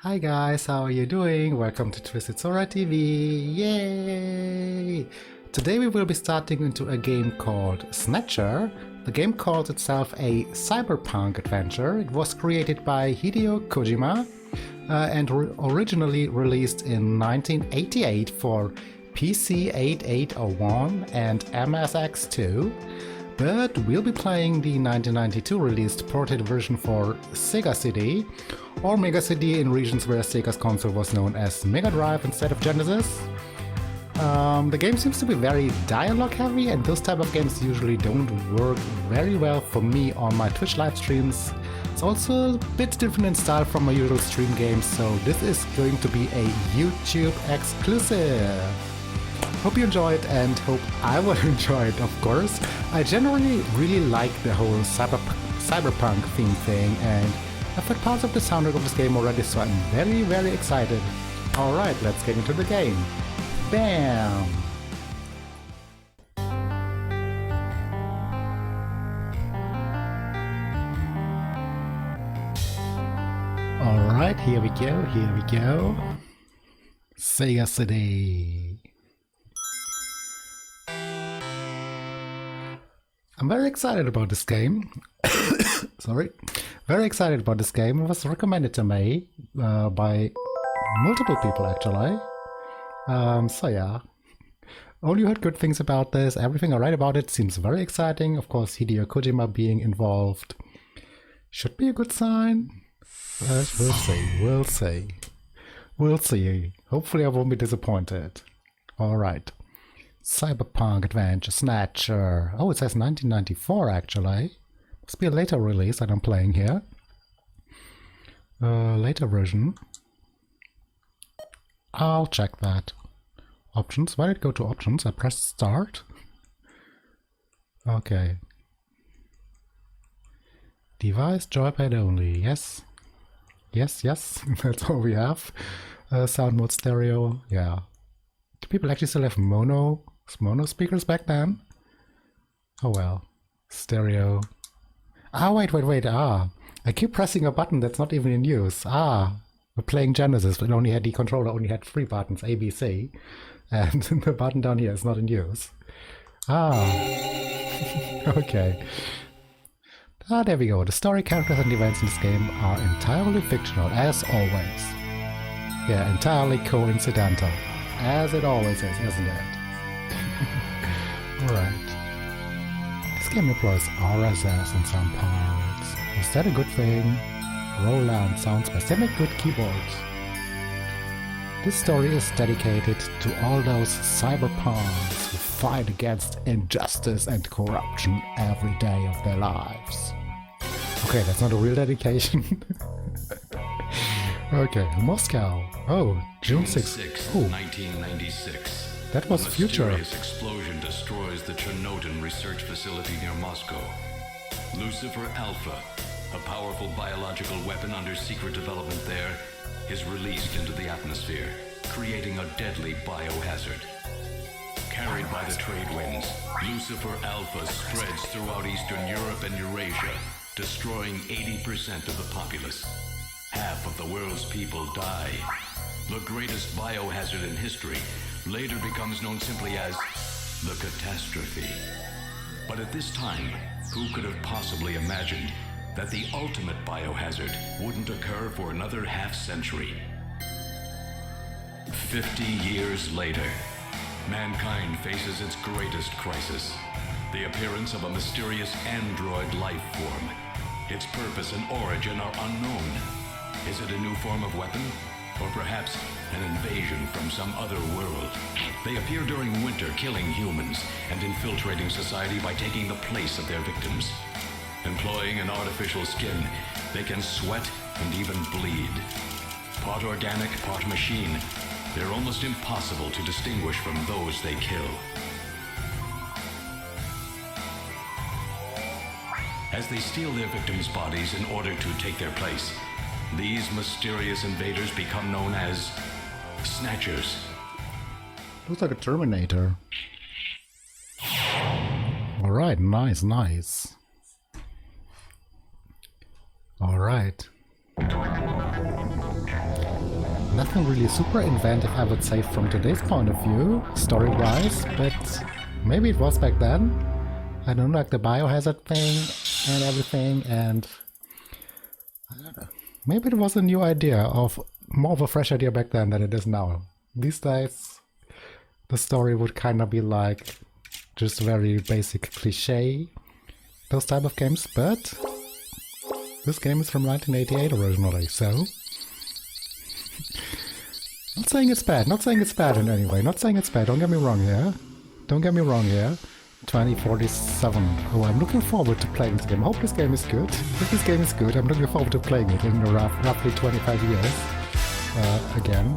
Hi guys, how are you doing? Welcome to Twisted Sora TV! Yay! Today we will be starting into a game called Snatcher. The game calls itself a cyberpunk adventure. It was created by Hideo Kojima and originally released in 1988 for PC 8801 and MSX2. But we'll be playing the 1992 released ported version for SegaCD, or MegaCD in regions where Sega's console was known as Mega Drive instead of Genesis. The game seems to be very dialogue heavy, and those type of games usually don't work very well for me on my Twitch live streams. It's also a bit different in style from my usual stream games, so this is going to be a YouTube exclusive. Hope you enjoy it, and hope I will enjoy it, of course. I generally really like the whole cyberpunk theme thing, and I've heard parts of the soundtrack of this game already, so I'm very excited. Alright, let's get into the game. Bam! Alright, here we go. SegaCD. I'm very excited about this game. Sorry. Very excited about this game. It was recommended to me by multiple people, actually. So yeah. Only heard good things about this. Everything I read about it seems very exciting. Of course, Hideo Kojima being involved should be a good sign. We'll see. We'll see. Hopefully I won't be disappointed. Alright. Cyberpunk Adventure Snatcher. Oh, it says 1994 actually. Must be a later release that I'm playing here. Later version. I'll check that. Options. Why did it go to options? I pressed start. Okay. Device joypad only. Yes. Yes. That's all we have. Sound mode stereo. Yeah. Do people actually still have mono speakers back then? Oh well. Stereo. Ah, wait. I keep pressing a button that's not even in use. We're playing Genesis, but the controller only had 3 buttons, A, B, C. And the button down here is not in use. Okay. There we go. The story, characters, and events in this game are entirely fictional, as always. Yeah, entirely coincidental. As it always is, isn't it? Alright. This game employs RSS in some parts. Is that a good thing? Roland sounds specific good keyboards. This story is dedicated to all those cyberpunks who fight against injustice and corruption every day of their lives. Okay, that's not a real dedication. Okay, Moscow. Oh, June 6th. Oh, 1996. That was future. A mysterious explosion destroys the Chernobyl research facility near Moscow. Lucifer Alpha, a powerful biological weapon under secret development there, is released into the atmosphere, creating a deadly biohazard. Carried by the trade winds, Lucifer Alpha spreads throughout Eastern Europe and Eurasia, destroying 80% of the populace. Half of the world's people die. The greatest biohazard in history later becomes known simply as the catastrophe. But at this time, who could have possibly imagined that the ultimate biohazard wouldn't occur for another half-century? 50 years later, mankind faces its greatest crisis: the appearance of a mysterious android life form. Its purpose and origin are unknown. Is it a new form of weapon? Or perhaps an invasion from some other world? They appear during winter, killing humans and infiltrating society by taking the place of their victims. Employing an artificial skin, they can sweat and even bleed. Part organic, part machine, they're almost impossible to distinguish from those they kill. As they steal their victims' bodies in order to take their place, these mysterious invaders become known as Snatchers. Looks like a Terminator. Alright, nice. Alright. Nothing really super inventive, I would say, from today's point of view, story-wise, but maybe it was back then. I don't know, like the biohazard thing and everything, and I don't know. Maybe it was a new idea, more of a fresh idea back then than it is now. These days, the story would kind of be like just very basic cliche, those type of games, but this game is from 1988 originally, so not saying it's bad, not saying it's bad in any way, not saying it's bad, don't get me wrong here. Don't get me wrong here. 2047. Oh, I'm looking forward to playing this game. I hope this game is good. If this game is good, I'm looking forward to playing it in roughly 25 years. Again.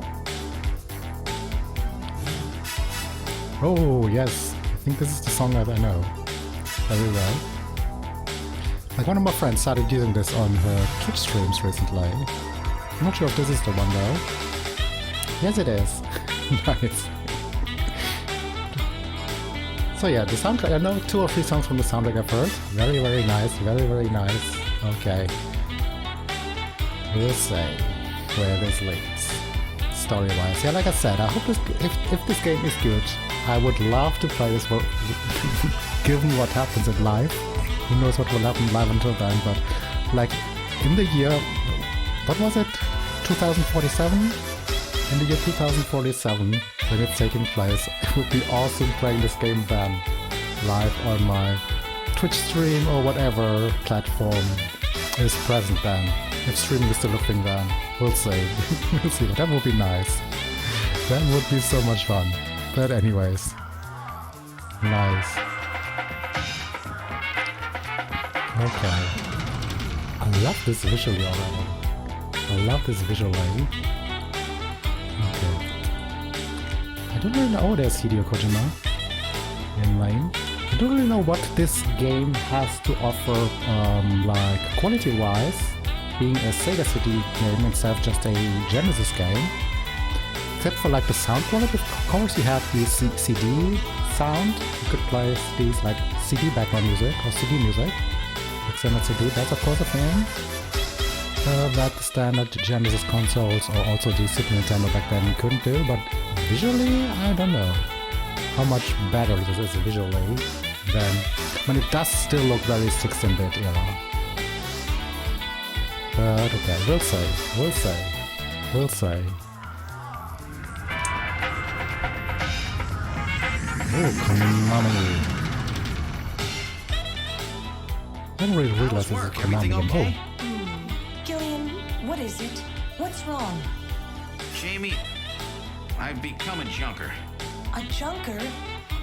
Oh, yes. I think this is the song that I know very well. Like one of my friends started using this on her Twitch streams recently. I'm not sure if this is the one though. Yes, it is. Nice. So yeah, the soundtrack, I know 2 or 3 songs from the soundtrack I've heard. Very, very nice, very, very nice. Okay. We'll see where this leads, story-wise. Yeah, like I said, I hope this, if this game is good, I would love to play this, given what happens in life. Who knows what will happen live until then, but like in the year, what was it, 2047? In the year 2047, when it's taking place, it would be awesome playing this game then, live on my Twitch stream or whatever platform is present then. If streaming is still a thing then, we'll see. We'll see, that would be nice. That would be so much fun. But anyways, nice. Okay. I love this visually already. I love this visually. Okay. I don't really know. Oh, there's Hideo Kojima in line. I don't really know what this game has to offer, like quality-wise, being a SegaCD game instead of just a Genesis game. Except for like the sound quality, of course you have the CD sound. You could play these like CD background music or CD music. Extended CD, that's of course a thing. That the standard Genesis consoles or also the Super Nintendo back then couldn't do, but visually, I don't know how much better this is visually than when it does still look very 16-bit era. But okay, we'll see, we'll see, we'll see. Oh, Konami. I didn't really realize this is a Konami game. Okay? Oh. Gillian, what is it? What's wrong? Jamie, I've become a junker. A junker?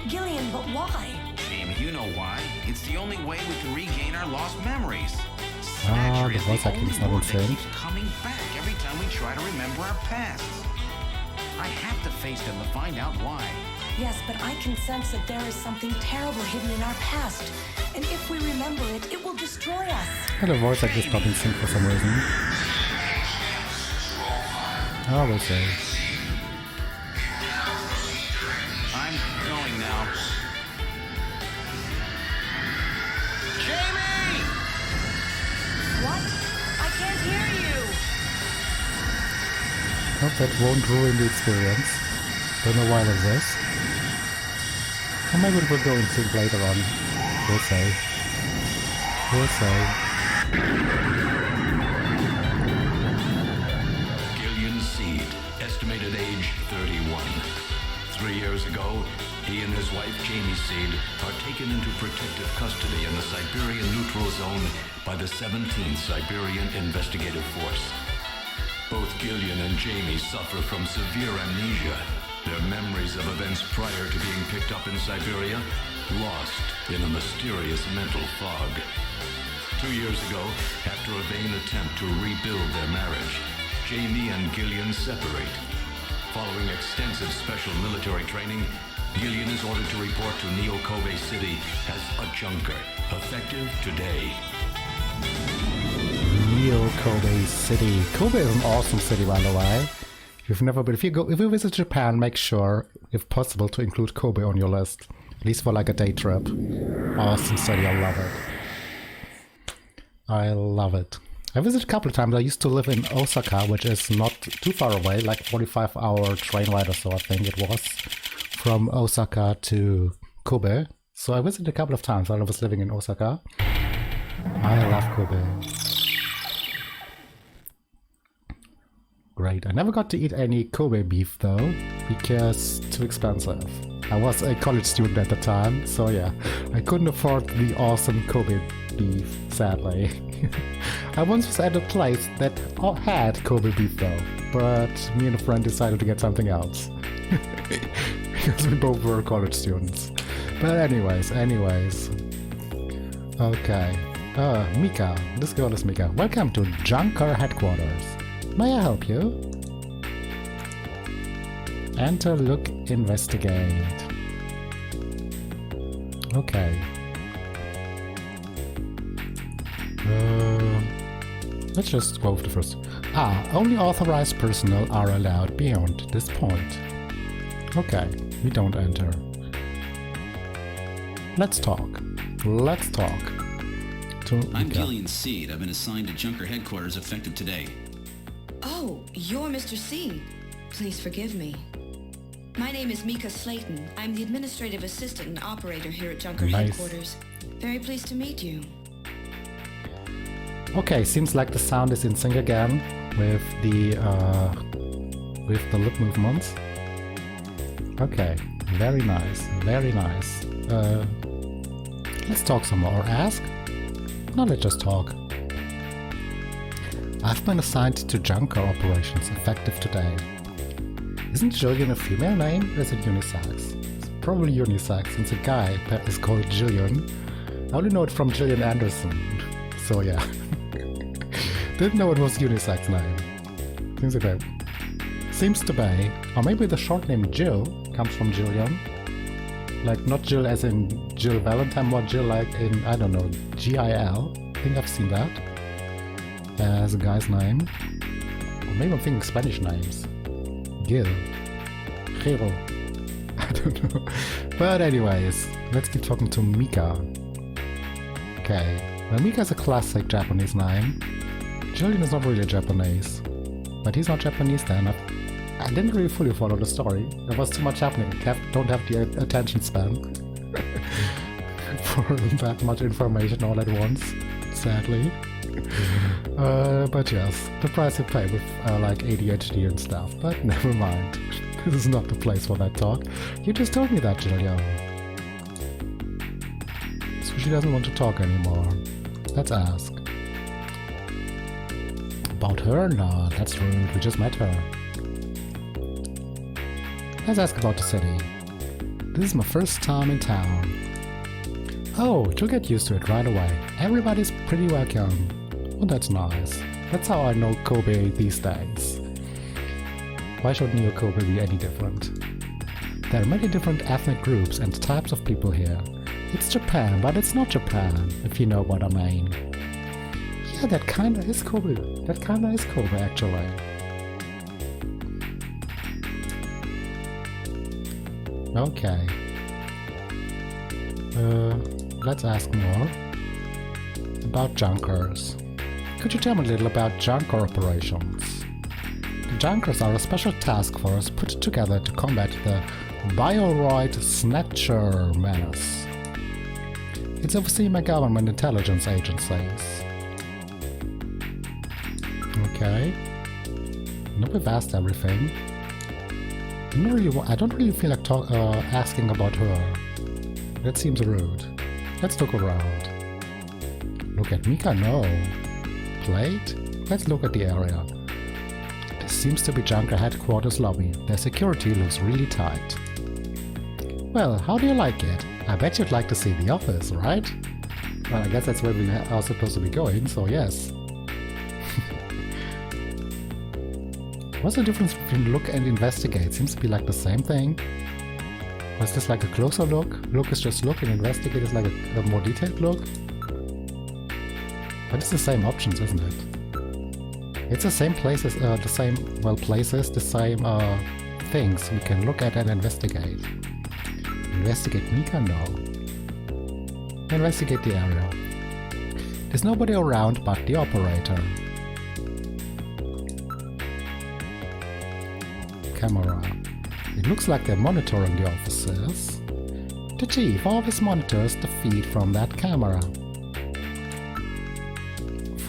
Gillian, but why? Jamie, you know why. It's the only way we can regain our lost memories. Ah, Snatcher the is voice the acting is only not word that insane. keeps coming back every time we try to remember our pasts. I have to face them to find out why. Yes, but I can sense that there is something terrible hidden in our past. And if we remember it, it will destroy us. And the voice actor is not in sync for some reason. Oh, we'll see. I'm going now. Jamie! What? I can't hear you! Hope that won't ruin the experience. Don't know why there's this. Or maybe it will go in sync later on. We'll see. We'll see. Gillian Seed, estimated age 31. 3 years ago, he and his wife Jamie Seed are taken into protective custody in the Siberian Neutral Zone by the 17th Siberian Investigative Force. Both Gillian and Jamie suffer from severe amnesia. Their memories of events prior to being picked up in Siberia lost in a mysterious mental fog. 2 years ago, after a vain attempt to rebuild their marriage, Jamie and Gillian separate. Following extensive special military training, Gillian is ordered to report to Neo Kobe City as a junker, effective today. Neo Kobe City. Kobe is an awesome city, by the way. If you've never been, if you visit Japan, make sure, if possible, to include Kobe on your list. At least for like a day trip. Awesome city, I love it. I love it. I visited a couple of times. I used to live in Osaka, which is not too far away, like 45-hour train ride or so, I think it was, from Osaka to Kobe. So I visited a couple of times while I was living in Osaka. I love Kobe. Great. I never got to eat any Kobe beef though, because too expensive. I was a college student at the time, so yeah, I couldn't afford the awesome Kobe beef, sadly. I once was at a place that had Kobe beef though, but me and a friend decided to get something else. Because we both were college students. But anyways. Okay. Mika. This girl is Mika. Welcome to Junker headquarters. May I help you? Enter, look, investigate. Okay. Let's just go with the first. Only authorized personnel are allowed beyond this point. Okay, we don't enter. Let's talk. I'm Gillian Seed. I've been assigned to Junker headquarters effective today. Oh, you're Mr. C. Please forgive me. My name is Mika Slayton. I'm the administrative assistant and operator here at Junker headquarters. Very pleased to meet you. Okay, seems like the sound is in sync again with the lip movements. Okay, very nice. Let's talk some more. Or ask? No, let's just talk. I've been assigned to Junker operations effective today. Isn't Jillian a female name, or is it unisex? It's probably unisex, since a guy that is called Jillian. I only know it from Gillian Anderson, so yeah. Didn't know it was unisex name. Seems okay. Seems to be, or maybe the short name Jill comes from Jillian. Like not Jill as in Jill Valentine, more Jill like in, I don't know, G-I-L. I think I've seen that as a guy's name. Or maybe I'm thinking Spanish names. Gil. Gero. I don't know. But anyways, let's keep talking to Mika. Okay. Well, Mika is a classic Japanese name. Jillian is not really Japanese. But he's not Japanese then. I didn't really fully follow the story. There was too much happening. Don't have the attention span for that much information all at once, sadly. But yes, the price you pay with like ADHD and stuff. But never mind. This is not the place for that talk. You just told me that, Jillian. So she doesn't want to talk anymore. Let's ask. About her? No, that's rude. We just met her. Let's ask about the city. This is my first time in town. Oh, you'll get used to it right away. Everybody's pretty welcome. Well, that's nice. That's how I know Kobe these days. Why should Neo Kobe be any different? There are many different ethnic groups and types of people here. It's Japan, but it's not Japan, if you know what I mean. Yeah, that kinda is Kobe. That kinda is Kobe, actually. Okay. Let's ask more about Junkers. Could you tell me a little about Junker operations? The Junkers are a special task force put together to combat the Bioroid Snatcher menace. It's overseen by government intelligence agencies. Okay. Now we've asked everything. I don't really feel like asking about her. That seems rude. Let's look around. Look at Mika, no. Plate? Let's look at the area. This seems to be Junker headquarters lobby. Their security looks really tight. Well, how do you like it? I bet you'd like to see the office, right? Well, I guess that's where we are supposed to be going, so yes. What's the difference between look and investigate? Seems to be like the same thing. Was this like a closer look? Look is just look and investigate is like a more detailed look? But it's the same options, isn't it? It's the same places, the same things we can look at and investigate. Investigate Mika? No. Investigate the area. There's nobody around but the operator. camera. It looks like they're monitoring the officers. The chief always monitors the feed from that camera.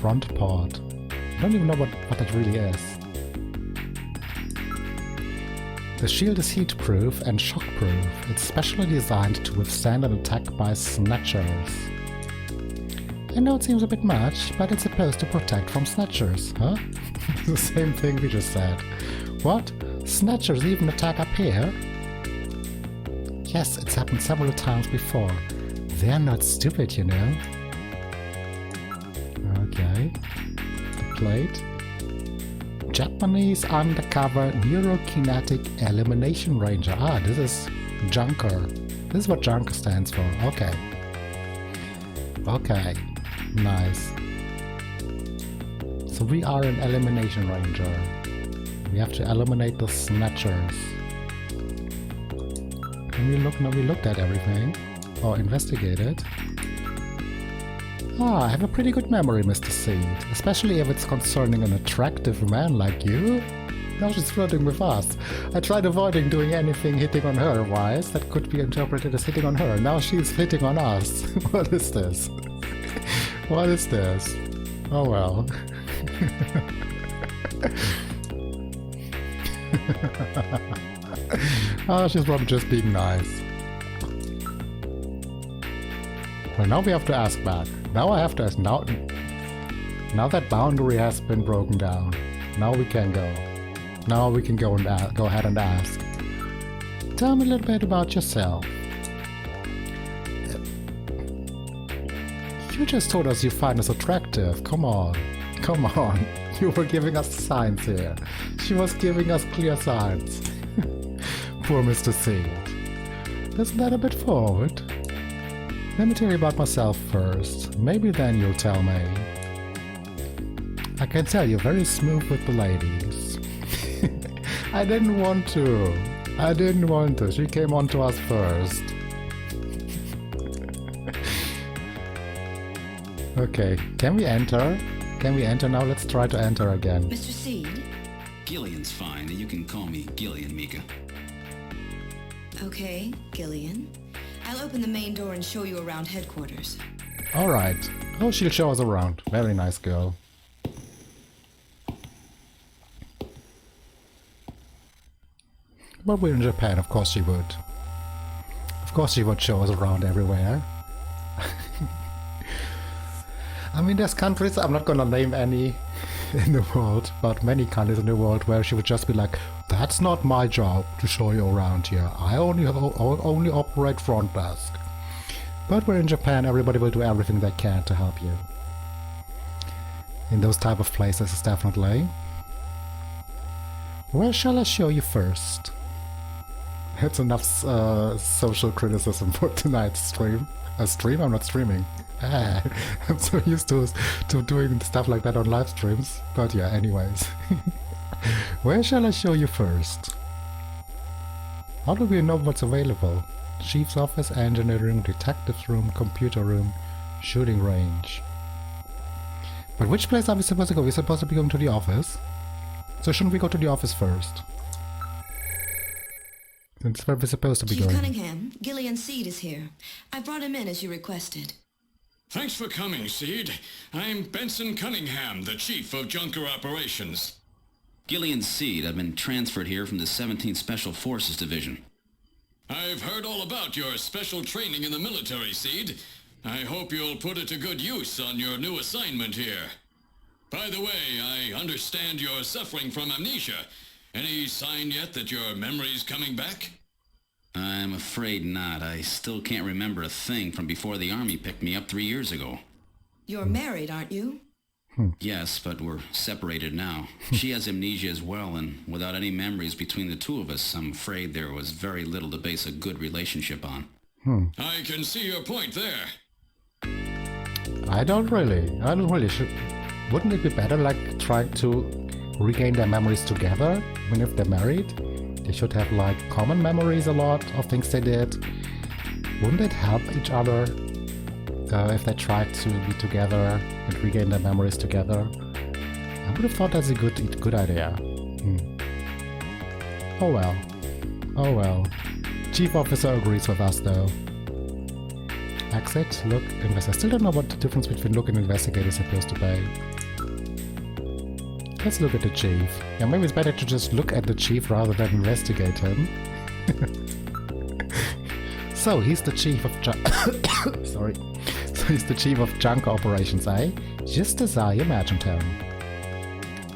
Front part. I don't even know what that really is. The shield is heat-proof and shock-proof. It's specially designed to withstand an attack by Snatchers. I know it seems a bit much, but it's supposed to protect from Snatchers, huh? The same thing we just said. What? Snatchers even attack up here? Yes, it's happened several times before. They're not stupid, you know. Okay. The plate. Japanese undercover neurokinetic elimination ranger. Ah, this is Junker. This is what Junker stands for. Okay. Okay. Nice. So we are an elimination ranger. We have to eliminate the Snatchers. Can we look? No, we looked at everything. Or investigated. Ah, I have a pretty good memory, Mr. Seed. Especially if it's concerning an attractive man like you. Now she's flirting with us. I tried avoiding doing anything hitting on her wise that could be interpreted as hitting on her. Now she's hitting on us. What is this? What is this? Oh well. Oh, she's probably just being nice. Well, now we have to ask back. Now I have to ask. Now that boundary has been broken down. Now we can go. Now we can go and go ahead and ask. Tell me a little bit about yourself. You just told us you find us attractive. Come on. Come on. You were giving us signs here. She was giving us clear signs. Poor Mr. Seed. Isn't that a bit forward? Let me tell you about myself first. Maybe then you'll tell me. I can tell you're very smooth with the ladies. I didn't want to. I didn't want to. She came on to us first. Okay, can we enter? Can we enter now? Let's try to enter again. Mr. Seed? Gillian's fine. You can call me Gillian, Mika. Okay, Gillian. I'll open the main door and show you around headquarters. Alright. Oh, she'll show us around. Very nice girl. But we're in Japan, of course she would. Of course she would show us around everywhere. I mean, there's countries, I'm not gonna name any in the world, but many countries in the world where she would just be like, that's not my job to show you around here. I only operate front desk. But we're in Japan, everybody will do everything they can to help you. In those type of places, it's definitely. Where shall I show you first? That's enough social criticism for tonight's stream. A stream? I'm not streaming. I'm so used to doing stuff like that on live streams. But yeah, anyways. Where shall I show you first? How do we know what's available? Chief's office, engineering, detective's room, computer room, shooting range. But which place are we supposed to go? We're supposed to be going to the office. So shouldn't we go to the office first? That's where we're supposed to be Chief going. Cunningham, Gillian Seed is here. I brought him in as you requested. Thanks for coming, Seed. I'm Benson Cunningham, the Chief of Junker Operations. Gillian Seed. I've been transferred here from the 17th Special Forces Division. I've heard all about your special training in the military, Seed. I hope you'll put it to good use on your new assignment here. By the way, I understand you're suffering from amnesia. Any sign yet that your memory's coming back? I'm afraid not. I still can't remember a thing from before the Army picked me up 3 years ago. You're married, aren't you? Yes, but we're separated now. She has amnesia as well, and without any memories between the two of us, I'm afraid there was very little to base a good relationship on. I can see your point there. I don't really. Wouldn't it be better, like, trying to regain their memories together? I mean, if they're married, they should have, like, common memories a lot of things they did. Wouldn't it help each other if they tried to be together and regain their memories together? I would have thought that's a good idea. Oh well. Oh well. Chief officer agrees with us though. Exit, look, investigate. I still don't know what the difference between look and investigate is supposed to be. Let's look at the chief. Yeah, maybe it's better to just look at the chief rather than investigate him. So he's the chief of sorry. So he's the chief of junk operations, eh? Just as I imagined him.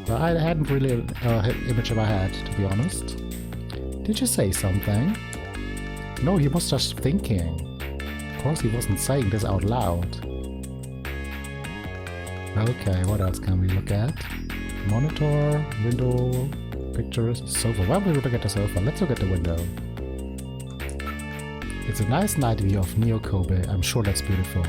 But I hadn't really an image in my head, to be honest. Did you say something? No, he was just thinking. Of course he wasn't saying this out loud. Okay, what else can we look at? Monitor, window, pictures, sofa. Why would we look at the sofa? Let's look at the window. It's a nice night view of Neo Kobe. I'm sure that's beautiful.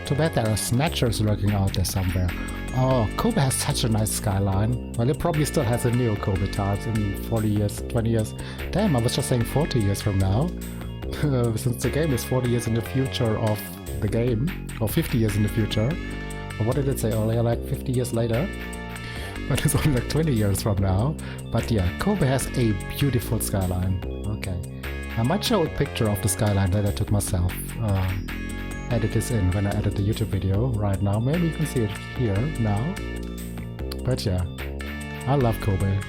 Too bad there are snatchers lurking out there somewhere. Oh, Kobe has such a nice skyline. Well, it probably still has a Neo Kobe type in 40 years, 20 years. Damn, I was just saying 40 years from now. Since the game is 40 years in the future of the game, or 50 years in the future. Or what did it say earlier, like 50 years later? But it's only like 20 years from now. But yeah, Kobe has a beautiful skyline. Okay. I might show a picture of the skyline that I took myself. Edit this in when I edit the YouTube video right now. Maybe you can see it here now. But yeah, I love Kobe.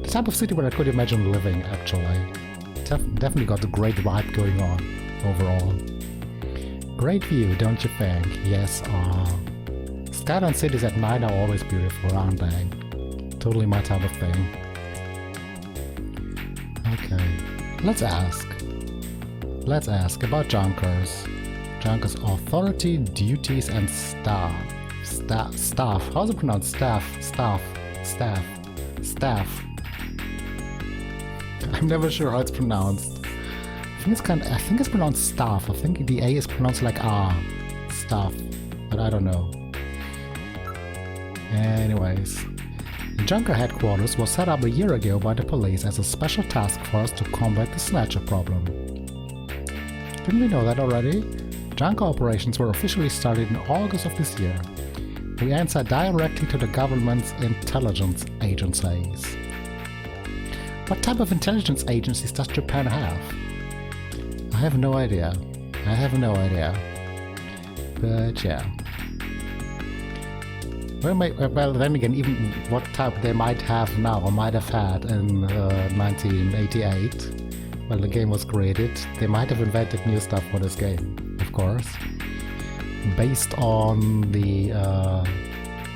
The type of city where I could imagine living, actually. Definitely got a great vibe going on overall. Great view, don't you think? Yes, skyline cities at night are always beautiful, aren't they? Totally my type of thing. Okay, let's ask. Let's ask about Junkers. Junkers' authority, duties, and staff. Staff. How's it pronounced? Staff. I'm never sure how it's pronounced. I think it's pronounced staff. I think the A is pronounced like R. Staff. But I don't know. Anyways. The Junker headquarters was set up a year ago by the police as a special task force to combat the Snatcher problem. Didn't we know that already? Junker operations were officially started in August of this year. We answer directly to the government's intelligence agencies. What type of intelligence agencies does Japan have? I have no idea. But yeah. Well, then again, even what type they might have now or might have had in 1988, when the game was created, they might have invented new stuff for this game, of course, based on the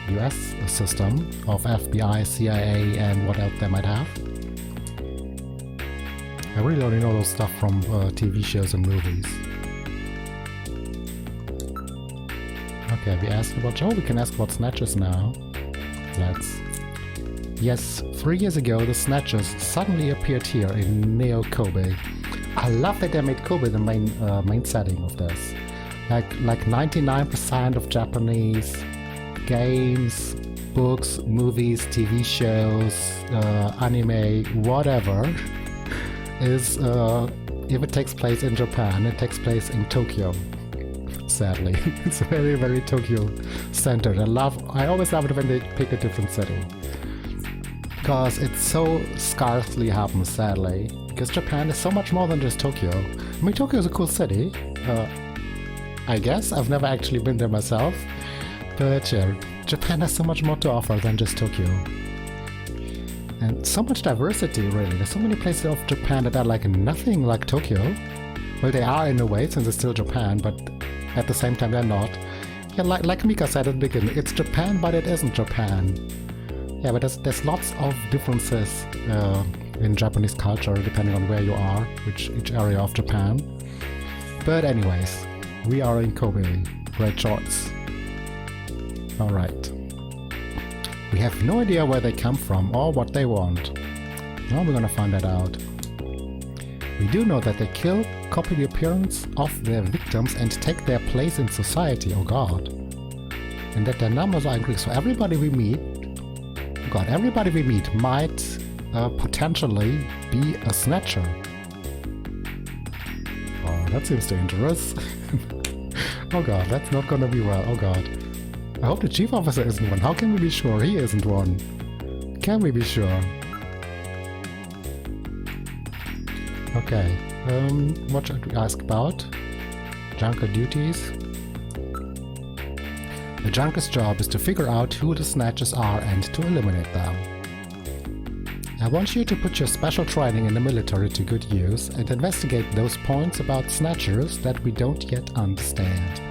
US system of FBI, CIA, and what else they might have. I really only know those stuff from TV shows and movies. Okay, we asked about Joe, we can ask about Snatchers now. Let's. Yes, 3 years ago the Snatchers suddenly appeared here in Neo Kobe. I love that they made Kobe the main setting of this. Like 99% of Japanese games, books, movies, TV shows, anime, whatever, is if it takes place in Japan, it takes place in Tokyo. Sadly, it's very, very Tokyo centered. I always love it when they pick a different city, because it so scarcely happens, sadly, because Japan is so much more than just Tokyo. I mean, Tokyo is a cool city, I guess. I've never actually been there myself, but yeah, Japan has so much more to offer than just Tokyo. And so much diversity, really. There's so many places of Japan that are like nothing like Tokyo. Well, they are in a way, since it's still Japan, but at the same time they're not. Yeah, like Mika said at the beginning, it's Japan, but it isn't Japan. Yeah, but there's lots of differences in Japanese culture, depending on where you are, each area of Japan. But anyways, we are in Kobe. Great choice. Alright. We have no idea where they come from or what they want. Now we're gonna find that out. We do know that they kill, copy the appearance of their victims and take their place in society, oh god. And that their numbers are increased. So everybody we meet, might potentially be a Snatcher. Oh, that seems dangerous. Oh god, that's not gonna be well, oh god. I hope the chief officer isn't one. How can we be sure he isn't one? Can we be sure? Okay, what should we ask about? Junker duties. The Junker's job is to figure out who the Snatchers are and to eliminate them. I want you to put your special training in the military to good use and investigate those points about Snatchers that we don't yet understand.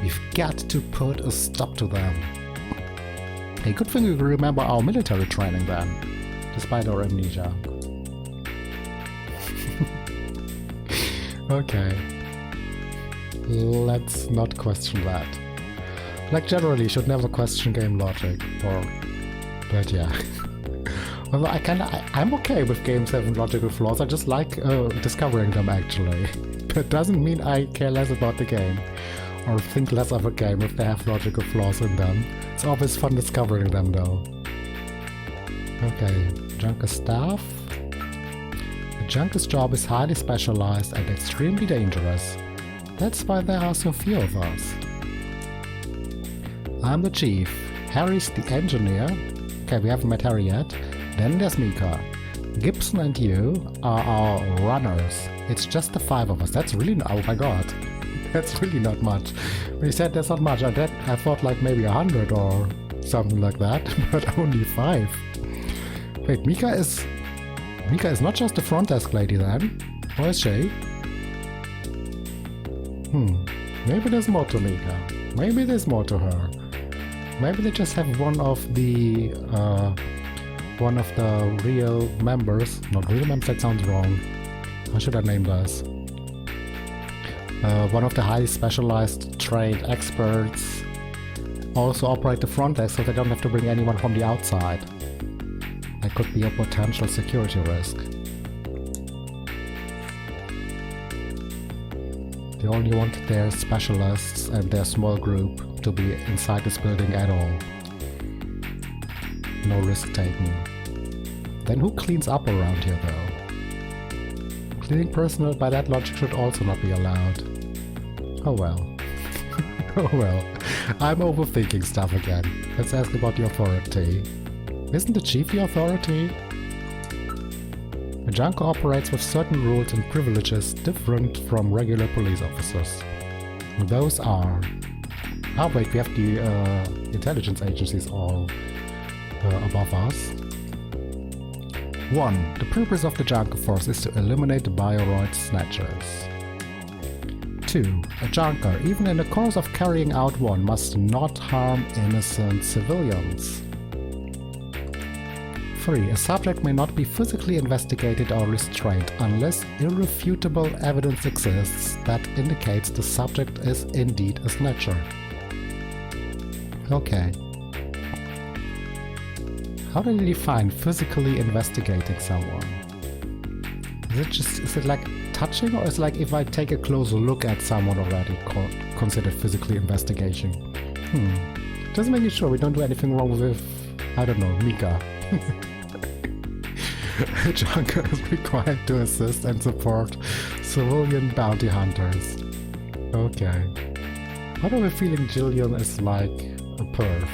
We've got to put a stop to them. Hey, good thing we remember our military training then, despite our amnesia. Okay. Let's not question that. Like generally, you should never question game logic, but yeah. Although I'm okay with games having logical flaws, I just like discovering them actually. That doesn't mean I care less about the game, or think less of a game if they have logical flaws in them. It's always fun discovering them though. Okay, Junker staff. The Junker's job is highly specialized and extremely dangerous. That's why there are so few of us. I'm the chief. Harry's the engineer. Okay, we haven't met Harry yet. Then there's Mika. Gibson and you are our runners. It's just the 5 of us. That's really oh my god. That's really not much. When you said that's not much, I thought like maybe 100 or something like that, but only 5. Wait, Mika is not just the front desk lady then? Or is she? Maybe there's more to Mika. Maybe there's more to her. Maybe they just have one of the real members. Not real members, that sounds wrong. How should I name this? One of the highly specialized trained experts also operate the front desk, so they don't have to bring anyone from the outside. That could be a potential security risk. They only want their specialists and their small group to be inside this building at all. No risk taken. Then who cleans up around here though? Cleaning personnel by that logic should also not be allowed. Oh well. Oh well. I'm overthinking stuff again. Let's ask about the authority. Isn't the chief the authority? A junker operates with certain rules and privileges different from regular police officers. Those are... Oh wait, we have the intelligence agencies all above us. 1. The purpose of the junker force is to eliminate the bioroid snatchers. 2. A junker, even in the course of carrying out one, must not harm innocent civilians. 3. A subject may not be physically investigated or restrained unless irrefutable evidence exists that indicates the subject is indeed a snatcher. Okay. How do you define physically investigating someone? Is it like touching, or is it like if I take a closer look at someone already considered physically investigation? Just making sure we don't do anything wrong with, I don't know, Mika. A junker is required to assist and support civilian bounty hunters. Okay. How do I feeling Jillian is like a perv?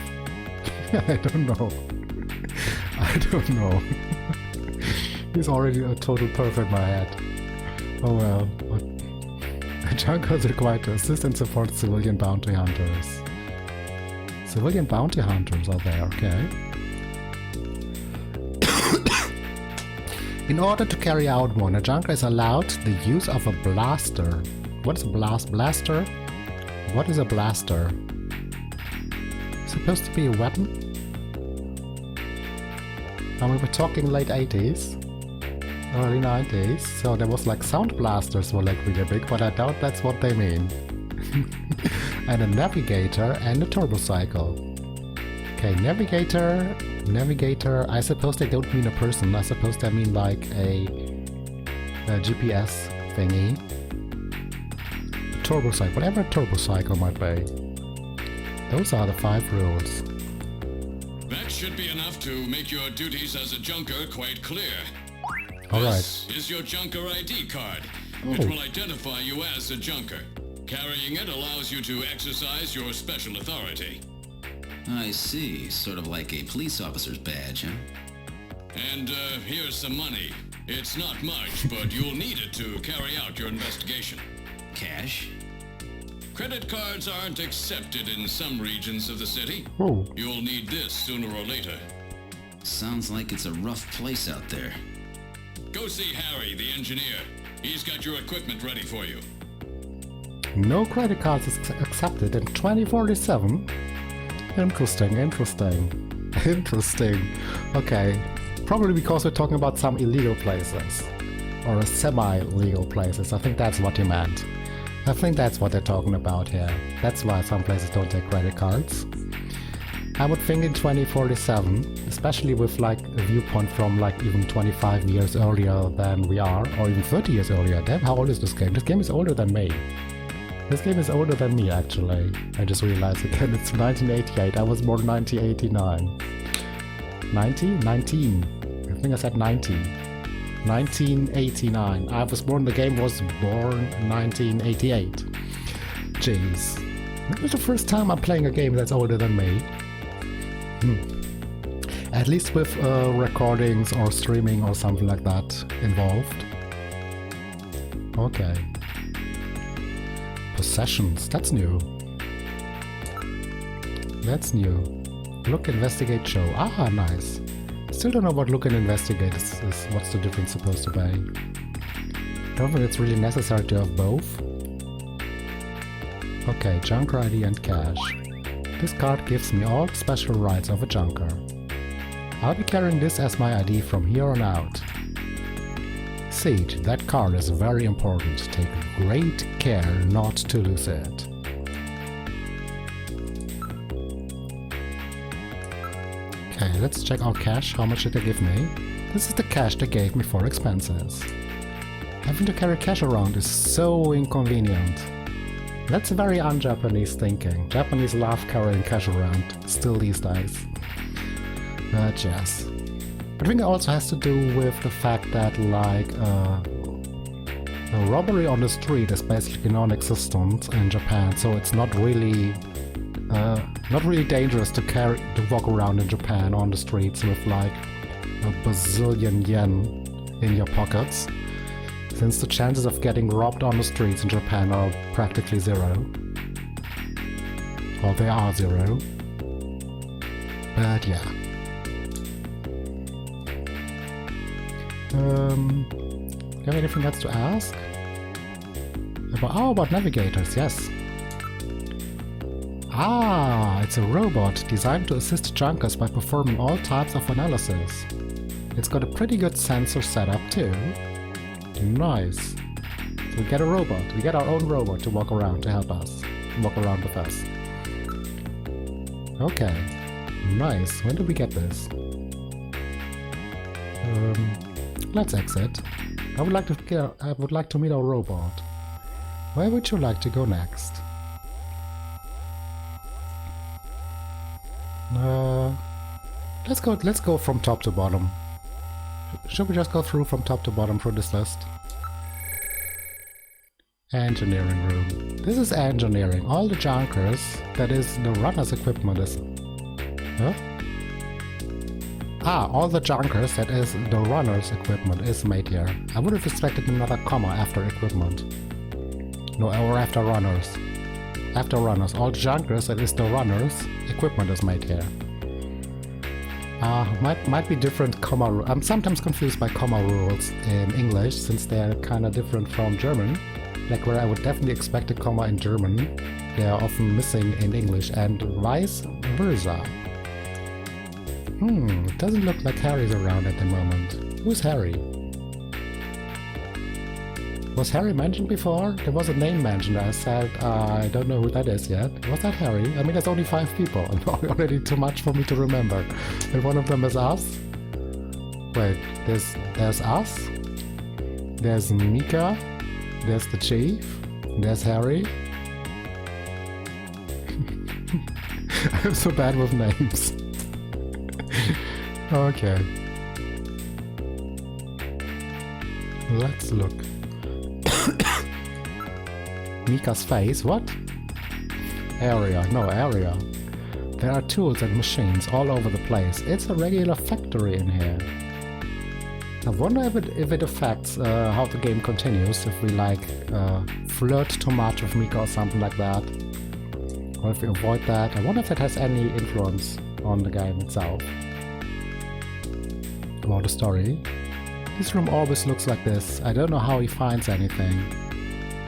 I don't know. I don't know. He's already a total perv in my head. Oh well. A junker is required to assist and support civilian bounty hunters. Civilian bounty hunters are there, okay. In order to carry out one, a junker is allowed the use of a blaster. What is a blaster? What is a blaster? Supposed to be a weapon? And we were talking late 80s, early 90s, so there was like sound blasters were like really big, but I doubt that's what they mean. And a navigator and a turbocycle. Okay, navigator, I suppose they don't mean a person, I suppose they mean like a GPS thingy. A turbocycle, whatever a turbocycle might be. Those are the 5 rules. That should be enough to make your duties as a junker quite clear. Alright. This is your junker ID card. It will identify you as a junker. Carrying it allows you to exercise your special authority. I see. Sort of like a police officer's badge, huh? And here's some money. It's not much, but you'll need it to carry out your investigation. Cash? Credit cards aren't accepted in some regions of the city. Oh. You'll need this sooner or later. Sounds like it's a rough place out there. Go see Harry, the engineer. He's got your equipment ready for you. No credit cards accepted in 2047? Interesting. Okay, probably because we're talking about some illegal places. Or semi-legal places. I think that's what you meant. I think that's what they're talking about here. That's why some places don't take credit cards. I would think in 2047, especially with like a viewpoint from like even 25 years earlier than we are, or even 30 years earlier. Damn, how old is this game? This game is older than me. This game is older than me, actually. I just realized again, it's 1988. I was born 1989. 19? I think I said 19. 1989. I was born, the game was born 1988. Jeez. This is the first time I'm playing a game that's older than me. At least with recordings or streaming or something like that involved. Okay. Possessions, that's new. That's new. Look, investigate, show. Ah, nice. Still don't know what look and investigate is what's the difference supposed to be. Don't think it's really necessary to have both. Okay, junker ID and cash. This card gives me all special rights of a junker. I'll be carrying this as my ID from here on out. Seed, that card is very important. Take great care not to lose it. Okay, let's check our cash. How much did they give me? This is the cash they gave me for expenses. Having to carry cash around is so inconvenient. That's very un-Japanese thinking. Japanese love carrying cash around, still these days. But yes. I think it also has to do with the fact that, like, a robbery on the street is basically non-existent in Japan, so it's not really dangerous to walk around in Japan on the streets with like a bazillion yen in your pockets, since the chances of getting robbed on the streets in Japan are practically zero. Or they are zero. But yeah. Do you have anything else to ask? About navigators, yes. Ah, it's a robot designed to assist junkers by performing all types of analysis. It's got a pretty good sensor setup too. Nice. So we get a robot. We get our own robot to walk around to help us. Walk around with us. Okay. Nice. When did we get this? Let's exit. I would like to meet our robot. Where would you like to go next? Let's go from top to bottom. Should we just go through from top to bottom through this list? Engineering room. This is engineering. All the junkers, that is the runner's equipment is... Huh? Ah, all the junkers, that is the runner's equipment, is made here. I would have expected another comma after equipment. No, or after runners. After runners. All junkers, that is the runners, equipment is made here. Might be different comma rules. I'm sometimes confused by comma rules in English, since they're kind of different from German. Like where I would definitely expect a comma in German, they are often missing in English, and vice versa. It doesn't look like Harry's around at the moment. Who's Harry? Was Harry mentioned before? There was a name mentioned. I said, I don't know who that is yet. Was that Harry? I mean, there's only 5 people. Already too much for me to remember. And one of them is us? Wait, there's us? There's Mika? There's the chief? There's Harry? I'm so bad with names. Okay. Let's look. Mika's face, what? Area, no area. There are tools and machines all over the place. It's a regular factory in here. I wonder if it affects how the game continues, if we like flirt too much with Mika or something like that. Or if we avoid that. I wonder if that has any influence on the game itself. About the story. This room always looks like this. I don't know how he finds anything.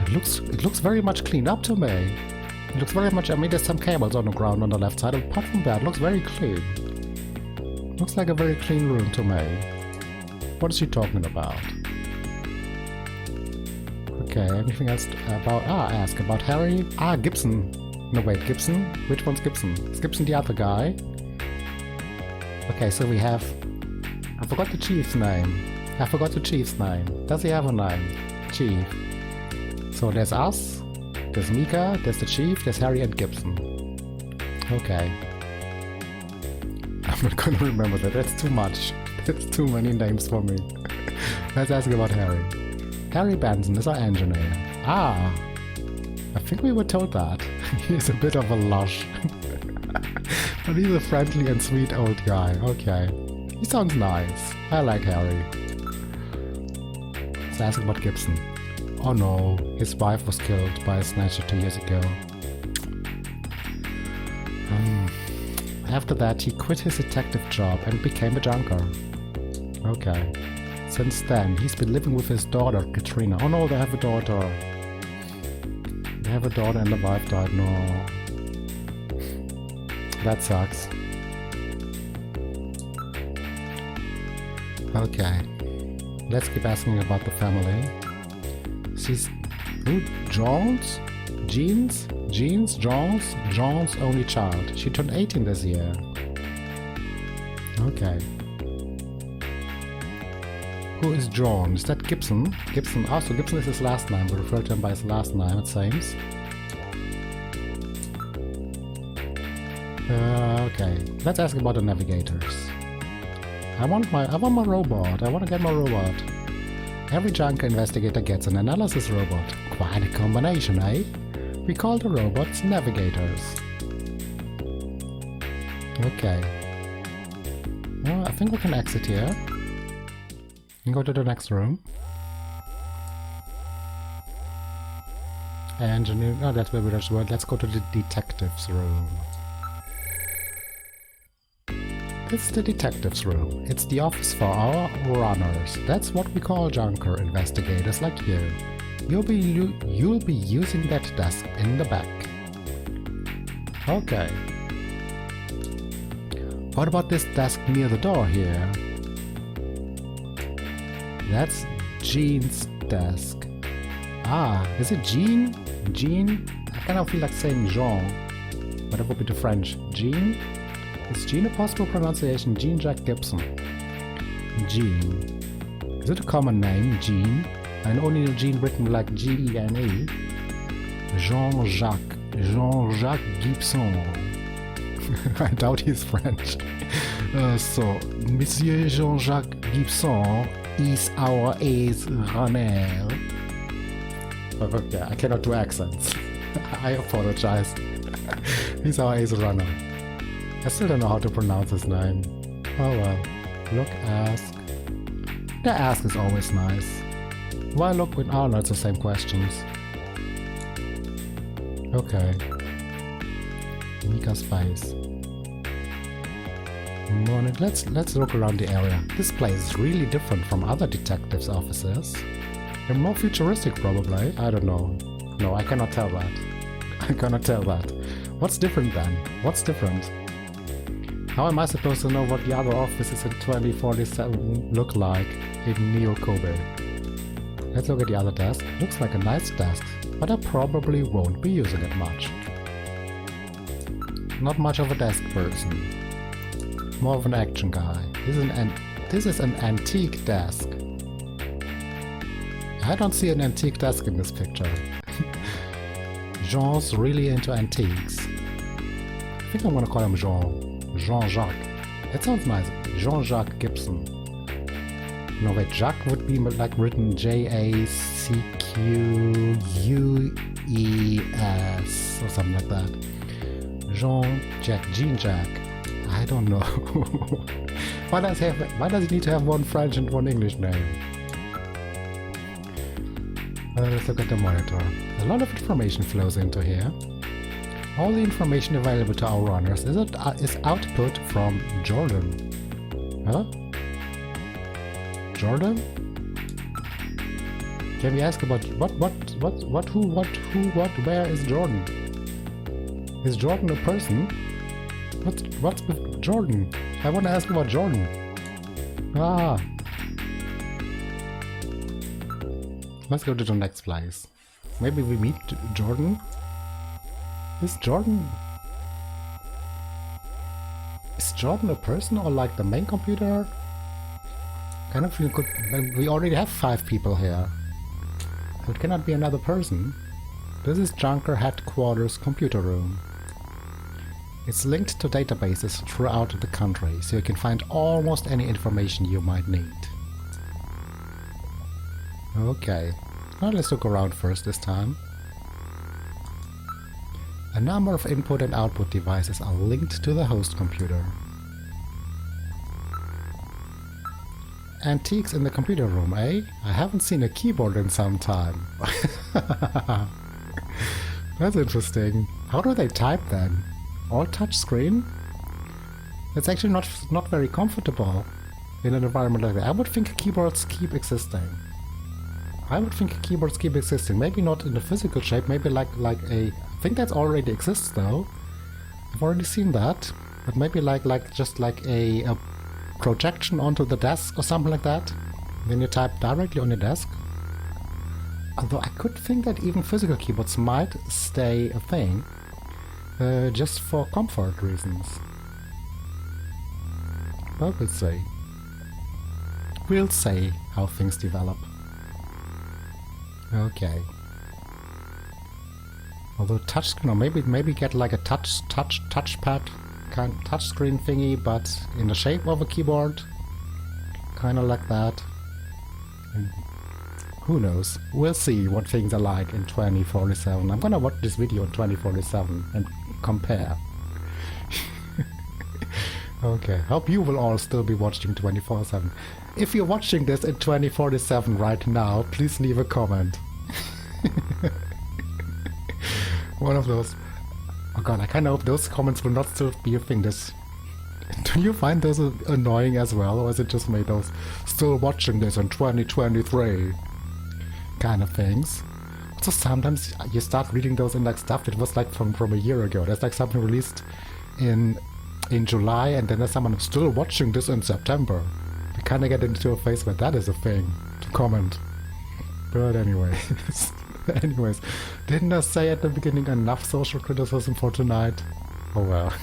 It looks very much cleaned up to me. It looks very much, I mean, there's some cables on the ground on the left side. Apart from that, it looks very clean. Looks like a very clean room to me. What is she talking about? Okay, anything else about... ask about Harry? Gibson. No, wait, Gibson? Which one's Gibson? Is Gibson the other guy? Okay, so we have... I forgot the chief's name. Does he have a name? Chief. So there's us, there's Mika, there's the chief, there's Harry and Gibson. Okay. I'm not gonna remember that, that's too much. That's too many names for me. Let's ask about Harry. Harry Benson is our engineer. I think we were told that. He's a bit of a lush. But he's a friendly and sweet old guy. Okay. He sounds nice. I like Harry. Let's ask about Gibson. Oh no, his wife was killed by a Snatcher 2 years ago. After that, he quit his detective job and became a junker. Okay. Since then, he's been living with his daughter, Katrina. Oh no, they have a daughter. They have a daughter and the wife died. No. That sucks. Okay. Let's keep asking about the family. She's... Who? Jones? Jeans? Jones' only child. She turned 18 this year. Okay. Who is John? Is that Gibson? Gibson. Oh, so Gibson is his last name. We refer to him by his last name, it seems. Okay. Let's ask about the navigators. I want my robot. I want to get my robot. Every junker investigator gets an analysis robot. Quite a combination, eh? We call the robots navigators. Okay. Well, I think we can exit here. And go to the next room. Engineer. Oh, that's where we just were. Let's go to the detective's room. It's the detective's room. It's the office for our runners. That's what we call junker investigators like you. You'll be using that desk in the back. Okay. What about this desk near the door here? That's Jean's desk. Is it Jean? Jean? I kind of feel like saying Jean, but it would be the French. Jean? Is Jean a possible pronunciation? Jean-Jacques Gibson. Jean. Is it a common name, Jean? I only know Jean written like G-E-N-E. Jean-Jacques. Jean-Jacques Gibson. I doubt he's French. So, Monsieur Jean-Jacques Gibson is our ace runner. Okay, I cannot do accents. I apologize. He's our ace runner. I still don't know how to pronounce his name. Oh well. Look, ask. The ask is always nice. Why look when all it's the same questions? Okay. Mika's face. Morning. Let's look around the area. This place is really different from other detectives' offices. They're more futuristic probably. I don't know. No, I cannot tell that. I cannot tell that. What's different then? What's different? How am I supposed to know what the other offices in 2047 look like in Neo Kobe? Let's look at the other desk. Looks like a nice desk, but I probably won't be using it much. Not much of a desk person. More of an action guy. This is an antique desk. I don't see an antique desk in this picture. Jean's really into antiques. I think I'm gonna call him Jean. Jean-Jacques. That sounds nice. Jean-Jacques Gibson. No, wait, Jacques would be like written J-A-C-Q-U-E-S or something like that. Jean-Jacques. I don't know. Why does it need to have one French and one English name? Let's look at the monitor. A lot of information flows into here. All the information available to our runners is output from Jordan. Huh? Jordan? Can we ask about what, who, where is Jordan? Is Jordan a person? What's with Jordan? I want to ask about Jordan. Ah. Let's go to the next place. Maybe we meet Jordan? Is Jordan a person or like the main computer? Kind of we already have 5 people here. So it cannot be another person. This is Junker Headquarters computer room. It's linked to databases throughout the country, so you can find almost any information you might need. Okay, now let's look around first this time. A number of input and output devices are linked to the host computer. Antiques in the computer room, eh? I haven't seen a keyboard in some time. That's interesting. How do they type then? All touchscreen? It's actually not very comfortable in an environment like that. I would think keyboards keep existing. Maybe not in the physical shape, maybe like a... I think that already exists though. I've already seen that. But maybe just like a projection onto the desk or something like that. Then you type directly on your desk. Although I could think that even physical keyboards might stay a thing. Just for comfort reasons. But we'll see. We'll see how things develop. Okay. Although touchscreen, or maybe get like a touchpad kind touchscreen thingy, but in the shape of a keyboard, kind of like that. And who knows? We'll see what things are like in 2047. I'm gonna watch this video in 2047 and compare. Okay, hope you will all still be watching 24/7. If you're watching this in 2047 right now, please leave a comment. One of those. Oh god, I kind of hope those comments will not still be a thing. Do you find those annoying as well, or is it just me, those still watching this in 2023 kind of things? So sometimes you start reading those and like stuff that was like from a year ago. There's like something released in July, and then there's someone still watching this in September. You kind of get into a phase where that is a thing to comment. But anyways, didn't I say at the beginning enough social criticism for tonight? Oh well.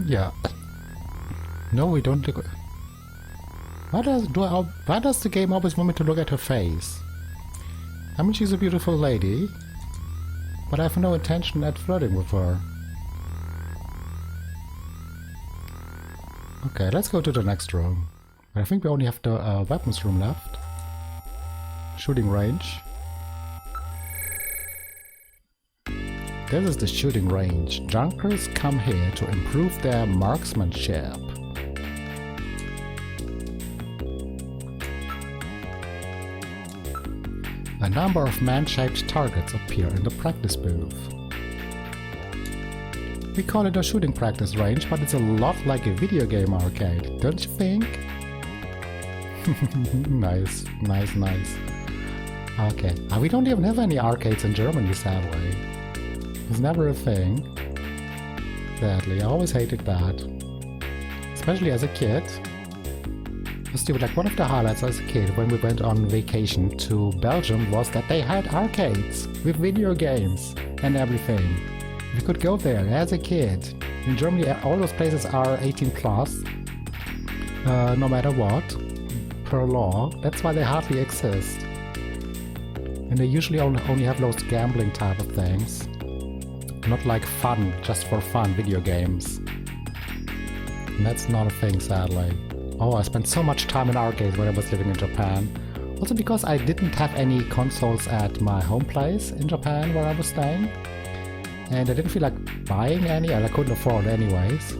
Yeah. No, we don't. Why does the game always want me to look at her face? I mean, she's a beautiful lady, but I have no intention at flirting with her. Okay, let's go to the next room. I think we only have the weapons room left. Shooting range. This is the shooting range. Junkers come here to improve their marksmanship. A number of man-shaped targets appear in the practice booth. We call it a shooting practice range, but it's a lot like a video game arcade, don't you think? Nice. Okay, we don't even have any arcades in Germany, sadly. It's never a thing. Sadly, I always hated that. Especially as a kid. Stupid, like one of the highlights as a kid when we went on vacation to Belgium was that they had arcades with video games and everything. We could go there as a kid. In Germany, all those places are 18 plus, no matter what, per law. That's why they hardly exist. And they usually only have those gambling type of things. Not like fun, just for fun video games. And that's not a thing, sadly. Oh, I spent so much time in arcades when I was living in Japan. Also because I didn't have any consoles at my home place in Japan where I was staying. And I didn't feel like buying any, and I couldn't afford anyways.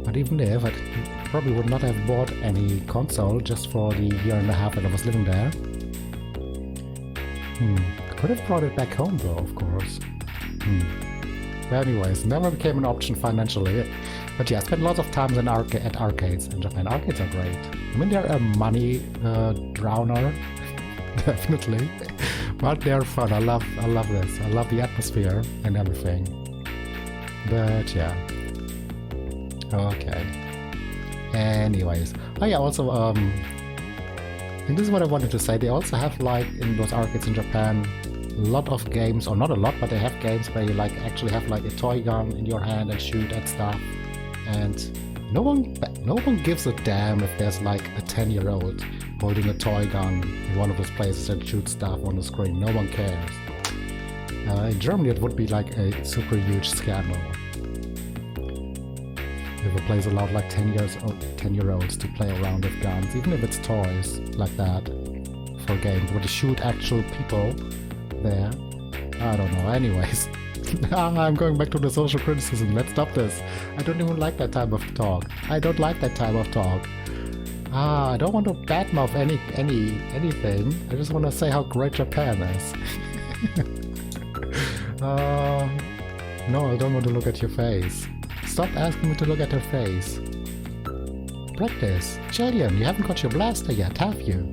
But even if, I probably would not have bought any console just for the year and a half that I was living there. Could have brought it back home though, of course. But anyways, never became an option financially. But yeah, I spent lots of time at arcades in Japan. Arcades are great. I mean, they're a money drowner, definitely. But they're fun. I love this. I love the atmosphere and everything. But yeah. Okay. Anyways. Oh yeah, also, and this is what I wanted to say. They also have, like, in those arcades in Japan, a lot of games, or not a lot, but they have games where you, like, actually have, like, a toy gun in your hand and shoot at stuff. And no one gives a damn if there's, like, a 10-year-old holding a toy gun in one of those places and shoots stuff on the screen. No one cares. In Germany, it would be, like, a super huge scandal if a place allowed, like, 10-year-olds to play around with guns, even if it's toys like that for games. Would you shoot actual people there? I don't know. Anyways, I'm going back to the social criticism. Let's stop this. I don't even like that type of talk. I don't like that type of talk. I don't want to badmouth anything. I just want to say how great Japan is. No, I don't want to look at your face. Stop asking me to look at her face. Practice. Julian, you haven't got your blaster yet, have you?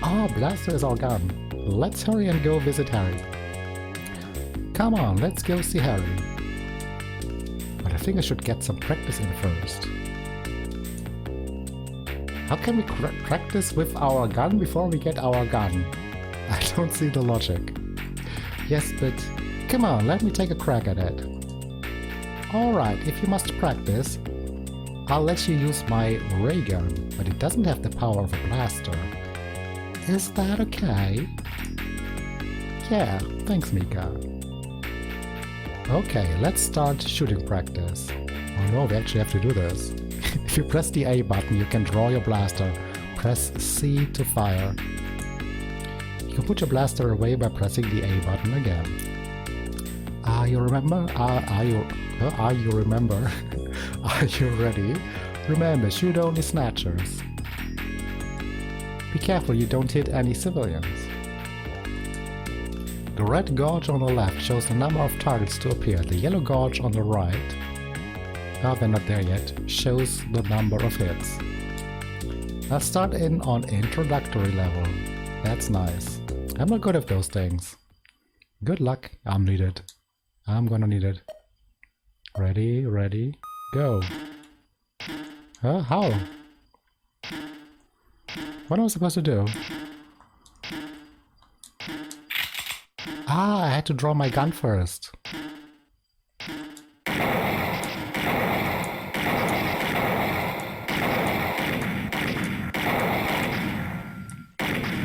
Oh, blaster is all gone. Let's hurry and go visit Harry. Come on, let's go see Harry. But I think I should get some practice in first. How can we practice with our gun before we get our gun? I don't see the logic. Yes, but come on, let me take a crack at it. Alright, if you must practice, I'll let you use my ray gun, but it doesn't have the power of a blaster. Is that okay? Yeah, thanks Mika. Okay, let's start shooting practice. Oh no, we actually have to do this. If you press the A button, you can draw your blaster. Press C to fire. You can put your blaster away by pressing the A button again. You remember? Are you remember? Are you ready? Remember, shoot only snatchers. Be careful you don't hit any civilians. The red gauge on the left shows the number of targets to appear. The yellow gauge on the right, they're not there yet, shows the number of hits. Let's start in on introductory level. That's nice. I'm not good at those things. Good luck. I'm needed. I'm gonna need it. Ready, go. How? What am I supposed to do? I had to draw my gun first.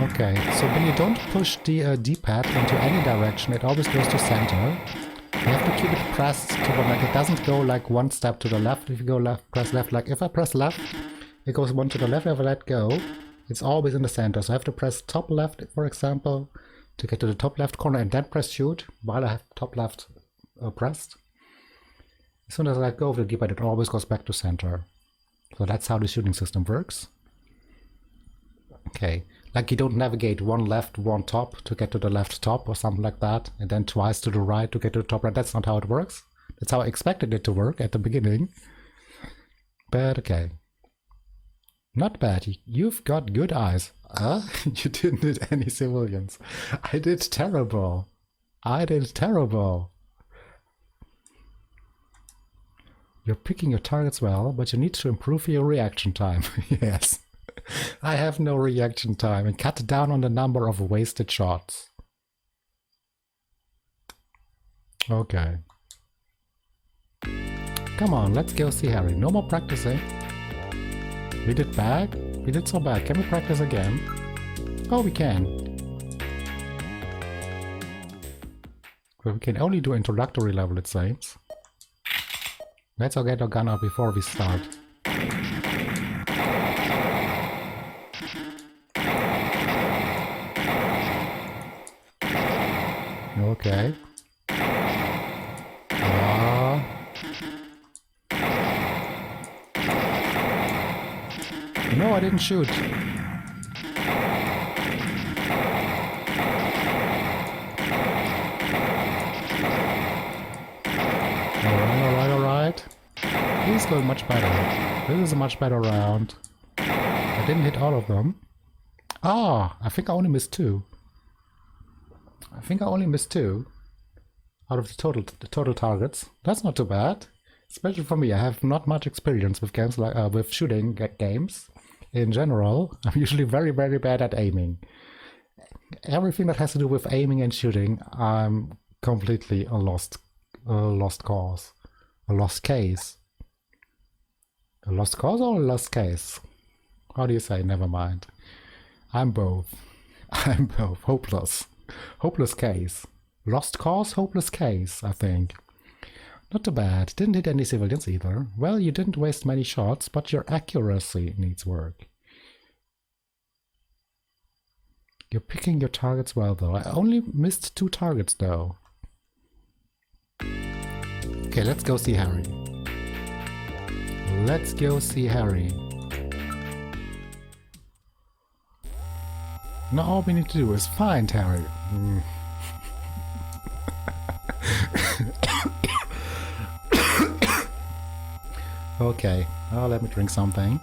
Okay, so when you don't push the D-pad into any direction, it always goes to center. You have to keep it pressed to the left. It doesn't go like one step to the left. If you go left, press left. Like if I press left, it goes one to the left. If I let go, it's always in the center. So I have to press top left, for example, to get to the top left corner and then press shoot while I have top left pressed. As soon as I let go of the D-pad, it always goes back to center. So that's how the shooting system works. Okay, like you don't navigate one left, one top to get to the left top or something like that, and then twice to the right to get to the top right. That's not how it works. That's how I expected it to work at the beginning. But okay. Not bad. You've got good eyes. You didn't hit any civilians. I did terrible. You're picking your targets well, but you need to improve your reaction time. Yes. I have no reaction time and cut down on the number of wasted shots. Okay. Come on, let's go see Harry. No more practicing. We did bad? We did so bad. Can we practice again? Oh, we can. But we can only do introductory level, it seems. Let's all get our gun out before we start. Okay. No, I didn't shoot. Alright. This is going much better. This is a much better round. I didn't hit all of them. Ah, I think I only missed 2. Out of the total targets. That's not too bad. Especially for me, I have not much experience with games like with shooting games. In general, I'm usually very, very bad at aiming. Everything that has to do with aiming and shooting, I'm completely a lost cause. A lost case. A lost cause or a lost case? How do you say? Never mind. I'm both. I'm both. Hopeless. Hopeless case. Lost cause, hopeless case, I think. Not too bad. Didn't hit any civilians either. Well, you didn't waste many shots, but your accuracy needs work. You're picking your targets well, though. I only missed 2 targets, though. Okay, let's go see Harry. Let's go see Harry. Now all we need to do is find Harry. Okay, let me drink something.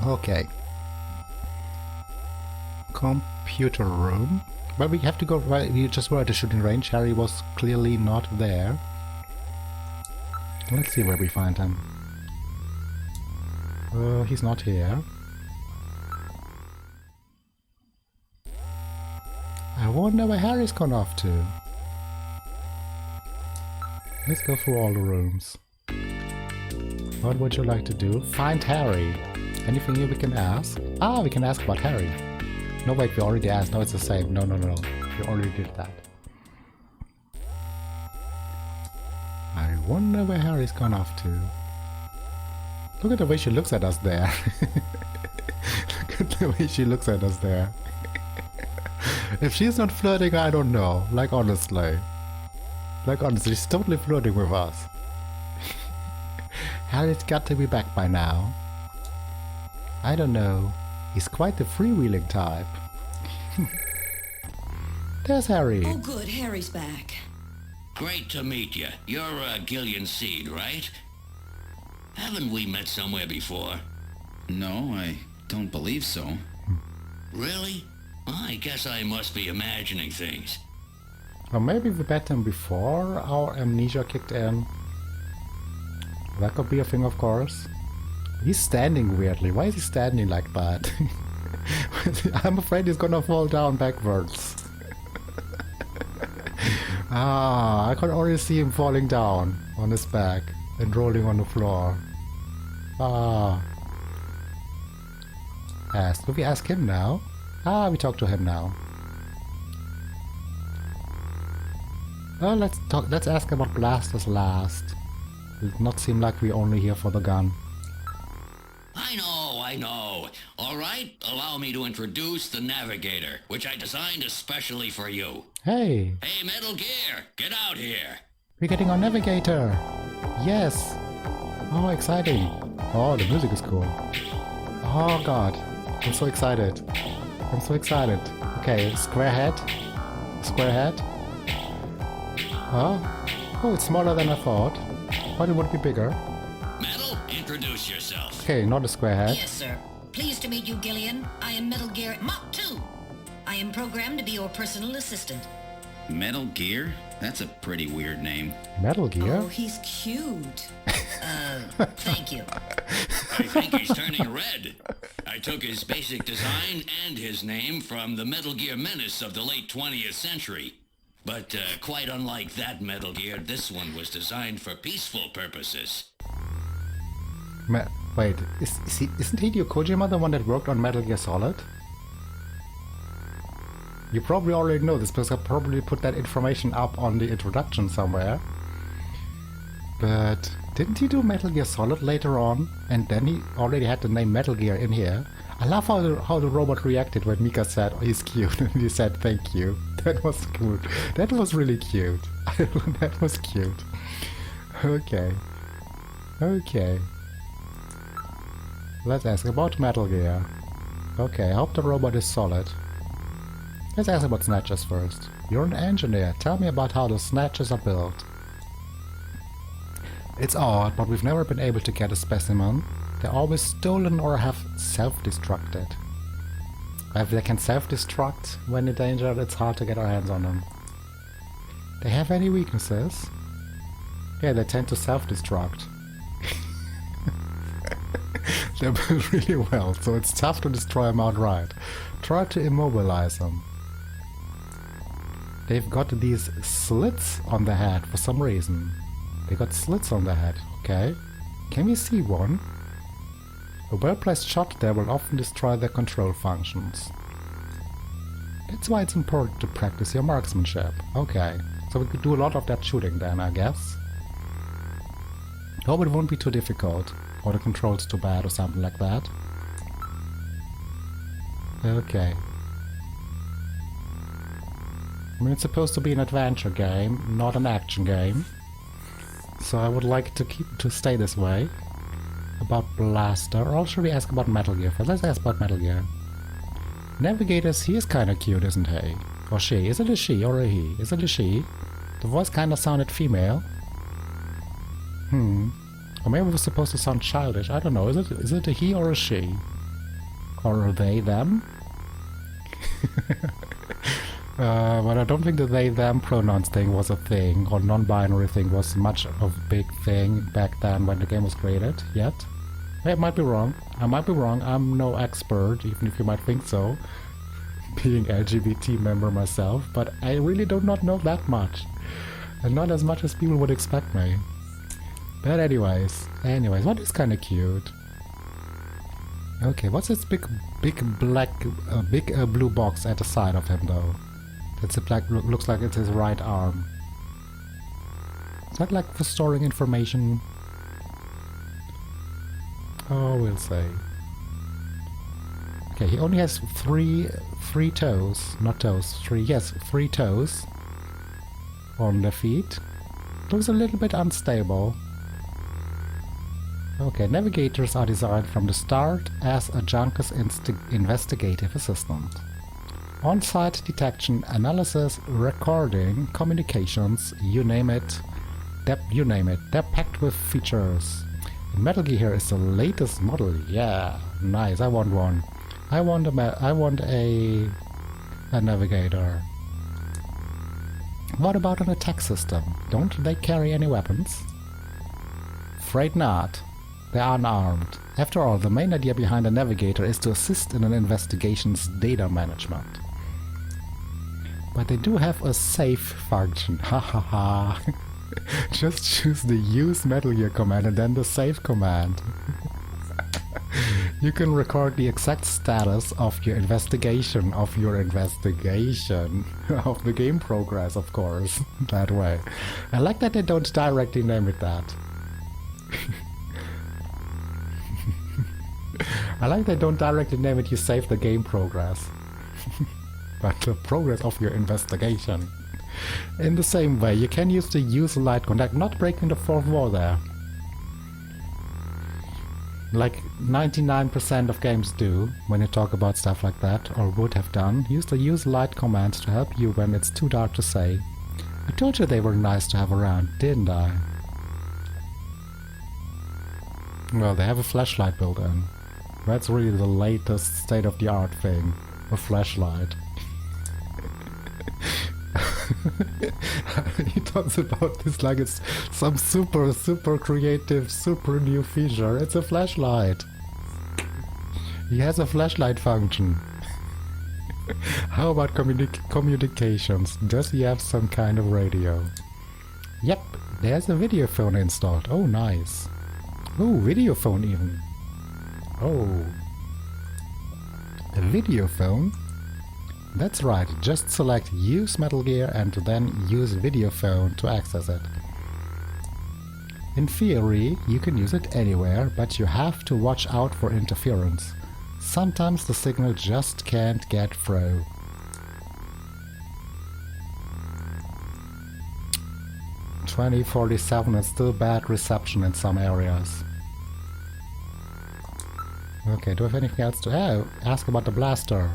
Okay. Computer room. But we have to go right. We just were at the shooting range. Harry was clearly not there. Let's see where we find him. He's not here. I wonder where Harry's gone off to. Let's go through all the rooms. What would you like to do? Find Harry. Anything we can ask? Ah, we can ask about Harry. No, wait, we already asked. No, it's the same. No. We already did that. I wonder where Harry's gone off to. Look at the way she looks at us there. Look at the way she looks at us there. If she's not flirting, I don't know. Like, honestly. She's totally flirting with us. Harry's got to be back by now. I don't know. He's quite the freewheeling type. There's Harry. Oh, good. Harry's back. Great to meet you. You're Gillian Seed, right? Haven't we met somewhere before? No, I don't believe so. Really? I guess I must be imagining things. Or maybe we met him before our amnesia kicked in. That could be a thing, of course. He's standing weirdly. Why is he standing like that? I'm afraid he's gonna fall down backwards. I can already see him falling down on his back and rolling on the floor. Will we ask him now? We talk to him now. Well, let's ask about blasters last. It did not seem like we're only here for the gun. I know. Alright, allow me to introduce the Navigator, which I designed especially for you. Hey! Hey, Metal Gear, get out here! We're getting our Navigator! Yes! Oh, exciting! Oh, the music is cool. Oh god, I'm so excited. Okay, square head. Oh, it's smaller than I thought. But it would be bigger. Metal, introduce yourself. Okay, not a square head. Yes, sir. Pleased to meet you, Gillian. I am Metal Gear Mach 2. I am programmed to be your personal assistant. Metal Gear? That's a pretty weird name. Metal Gear? Oh, he's cute. Thank you. I think he's turning red. I took his basic design and his name from the Metal Gear menace of the late 20th century. But quite unlike that Metal Gear, this one was designed for peaceful purposes. Wait, isn't Hideo Kojima the one that worked on Metal Gear Solid? You probably already know this because I probably put that information up on the introduction somewhere. But didn't he do Metal Gear Solid later on? And then he already had the name Metal Gear in here. I love how the robot reacted when Mika said, oh, he's cute, and he said thank you. That was cute. That was really cute. That was cute. Okay. Let's ask about Metal Gear. Okay, I hope the robot is solid. Let's ask about Snatchers first. You're an engineer. Tell me about how the Snatchers are built. It's odd, but we've never been able to get a specimen. They're always stolen or have self-destructed. If they can self-destruct when endangered, it's hard to get our hands on them. They have any weaknesses? Yeah, they tend to self-destruct. They're built really well, so it's tough to destroy them outright. Try to immobilize them. They've got these slits on the head for some reason. They got slits on the head, okay. Can we see one? A well-placed shot there will often destroy their control functions. That's why it's important to practice your marksmanship. Okay, so we could do a lot of that shooting then, I guess. Hope it won't be too difficult, or the controls too bad or something like that. Okay. I mean, it's supposed to be an adventure game, not an action game. So I would like to stay this way. About Blaster, or should we ask about Metal Gear first? Let's ask about Metal Gear. Navigators, he is kinda cute, isn't he? Or she. Is it a she or a he? Is it a she? The voice kinda sounded female. Or maybe it was supposed to sound childish. I don't know. Is it a he or a she? Or are they, them? But I don't think the they-them pronouns thing was a thing, or non-binary thing was much of a big thing back then when the game was created, yet. I might be wrong. I might be wrong. I'm no expert, even if you might think so, being LGBT member myself, but I really do not know that much. And not as much as people would expect me. But anyways, what is kinda cute? Okay, what's this big blue box at the side of him though? It's a black, looks like it's his right arm. Is that like for storing information? Oh, we'll see. Okay, he only has three toes, not toes, three toes on the feet. Looks a little bit unstable. Okay, navigators are designed from the start as a Junker's investigative assistant. On-site detection, analysis, recording, communications, you name it. They're packed with features. And Metal Gear here is the latest model. Yeah, nice. I want one. I want a navigator. What about an attack system? Don't they carry any weapons? Afraid not. They are unarmed. After all, the main idea behind a navigator is to assist in an investigation's data management. But they do have a save function. Ha ha ha. Just choose the use Metal Gear command and then the save command. You can record the exact status of your investigation of the game progress, of course, that way. I like that they don't directly name it that. I like they don't directly name it you save the game progress. But the progress of your investigation. In the same way, you can use the use light contact, not breaking the fourth wall there. Like 99% of games do, when you talk about stuff like that, or would have done. Use the use light command to help you when it's too dark to say. I told you they were nice to have around, didn't I? Well, they have a flashlight built in. That's really the latest state-of-the-art thing. A flashlight. He talks about this like it's some super creative, super new feature. It's a flashlight. He has a flashlight function. How about communications? Does he have some kind of radio? Yep, there's a video phone installed. Oh, nice. Oh, video phone even. Oh. A video phone? That's right, just select Use Metal Gear and then use Video Phone to access it. In theory, you can use it anywhere, but you have to watch out for interference. Sometimes the signal just can't get through. $2047 is still bad reception in some areas. Okay, do I have anything else to ask about the blaster?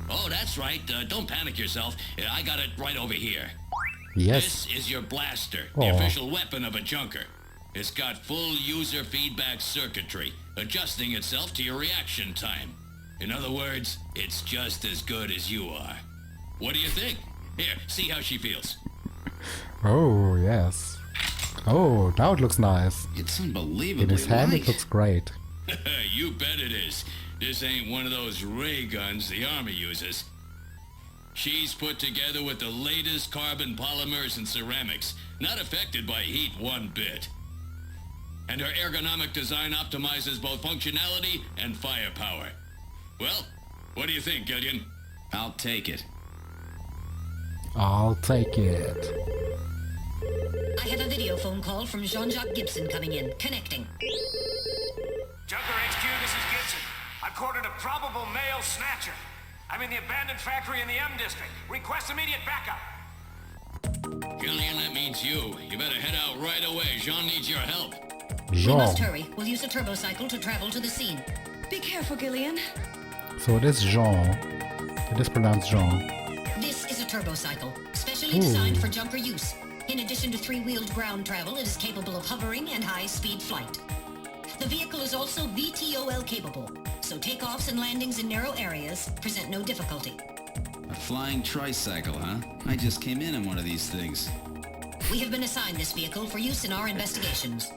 Oh, that's right. Don't panic yourself. I got it right over here. Yes. This is your blaster, the official weapon of a junker. It's got full user feedback circuitry, adjusting itself to your reaction time. In other words, it's just as good as you are. What do you think? Here, see how she feels. Oh, yes. Oh, now it looks nice. It's unbelievably In his hand, light. it looks great. You bet it is. This ain't one of those ray guns the Army uses. She's put together with the latest carbon polymers and ceramics, not affected by heat one bit. And her ergonomic design optimizes both functionality and firepower. Well, what do you think, Gillian? I'll take it. I'll take it. I have a video phone call from Jean-Jacques Gibson coming in. Connecting. Junker HQ, this is Gibson. I've cornered a probable male snatcher. I'm in the abandoned factory in the M district. Request immediate backup. Gillian, that means you. You better head out right away. Jean needs your help. We Jean. must hurry. We'll use a turbocycle to travel to the scene. Be careful, Gillian. So it is Jean. It is pronounced Jean. This is a turbocycle, specially designed for junker use. In addition to three-wheeled ground travel, it is capable of hovering and high-speed flight. The vehicle is also VTOL capable, so takeoffs and landings in narrow areas present no difficulty. A flying tricycle, huh? I just came in on one of these things. We have been assigned this vehicle for use in our investigations.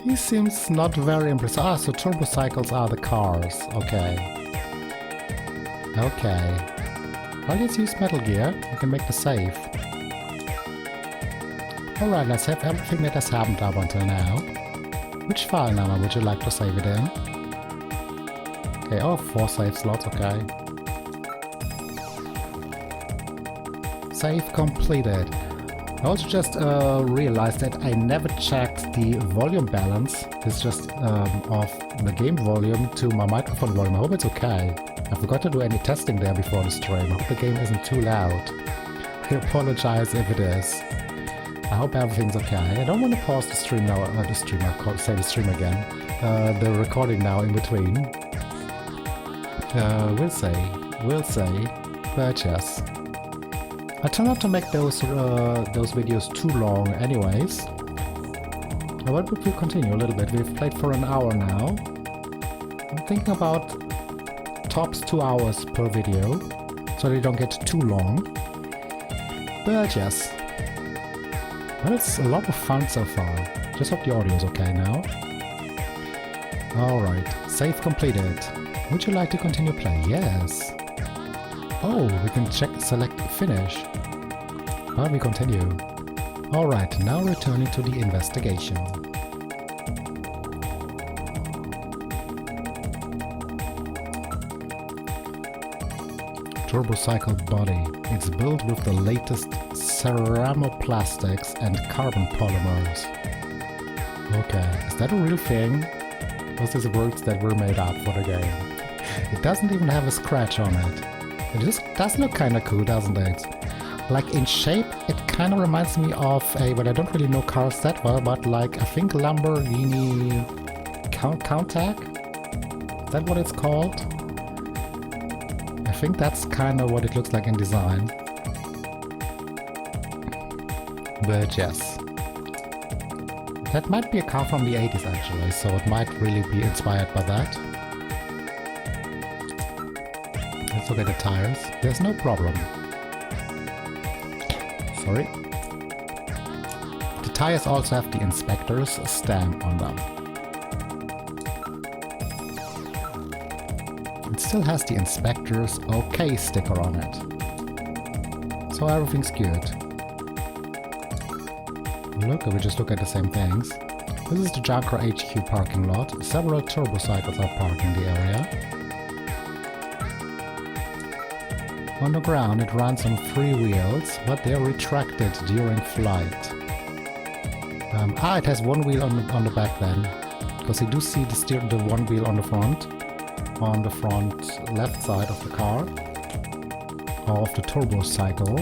He seems not very impressed. Ah, so turbocycles are the cars. Okay. Okay. Well, let's use Metal Gear. We can make the save. Alright, let's have everything that has happened up until now. Which file number would you like to save it in? Okay, oh, 4 save slots, okay. Save completed. I also just realized that I never checked the volume balance. It's just of the game volume to my microphone volume. I hope it's okay. I forgot to do any testing there before the stream. I hope the game isn't too loud. I apologize if it is. I hope everything's okay. I don't want to pause the stream now. The stream, I'll say the stream again. The recording now in between. We'll say. But yes. I try not to make those videos too long anyways. But we'll continue a little bit. We've played for an hour now. I'm thinking about tops 2 hours per video, so they don't get too long. But yes. Well, it's a lot of fun so far. Just hope the audio is okay now. Alright, save completed. Would you like to continue playing? Yes. Oh, we can select finish. Well, we continue. Alright, now returning to the investigation. Turbocycle body. It's built with the latest ceranoplastics and carbon polymers. Okay, is that a real thing? Or is this words that were made up for the game? It doesn't even have a scratch on it. It just does look kinda cool, doesn't it? Like in shape, it kinda reminds me of but I don't really know cars that well, but like I think Lamborghini Countach? Is that what it's called? I think that's kinda what it looks like in design. But yes. That might be a car from the 80s actually, so it might really be inspired by that. Let's look at the tires. There's no problem. Sorry. The tires also have the inspector's stamp on them. It still has the inspector's OK sticker on it. So everything's good. Look, we just look at the same things. This is the Junker HQ parking lot. Several turbocycles are parked in the area. On the ground it runs on 3 wheels, but they're retracted during flight. It has 1 wheel on the back then, because you do see the 1 wheel on the front left side of the car, or of the turbocycle.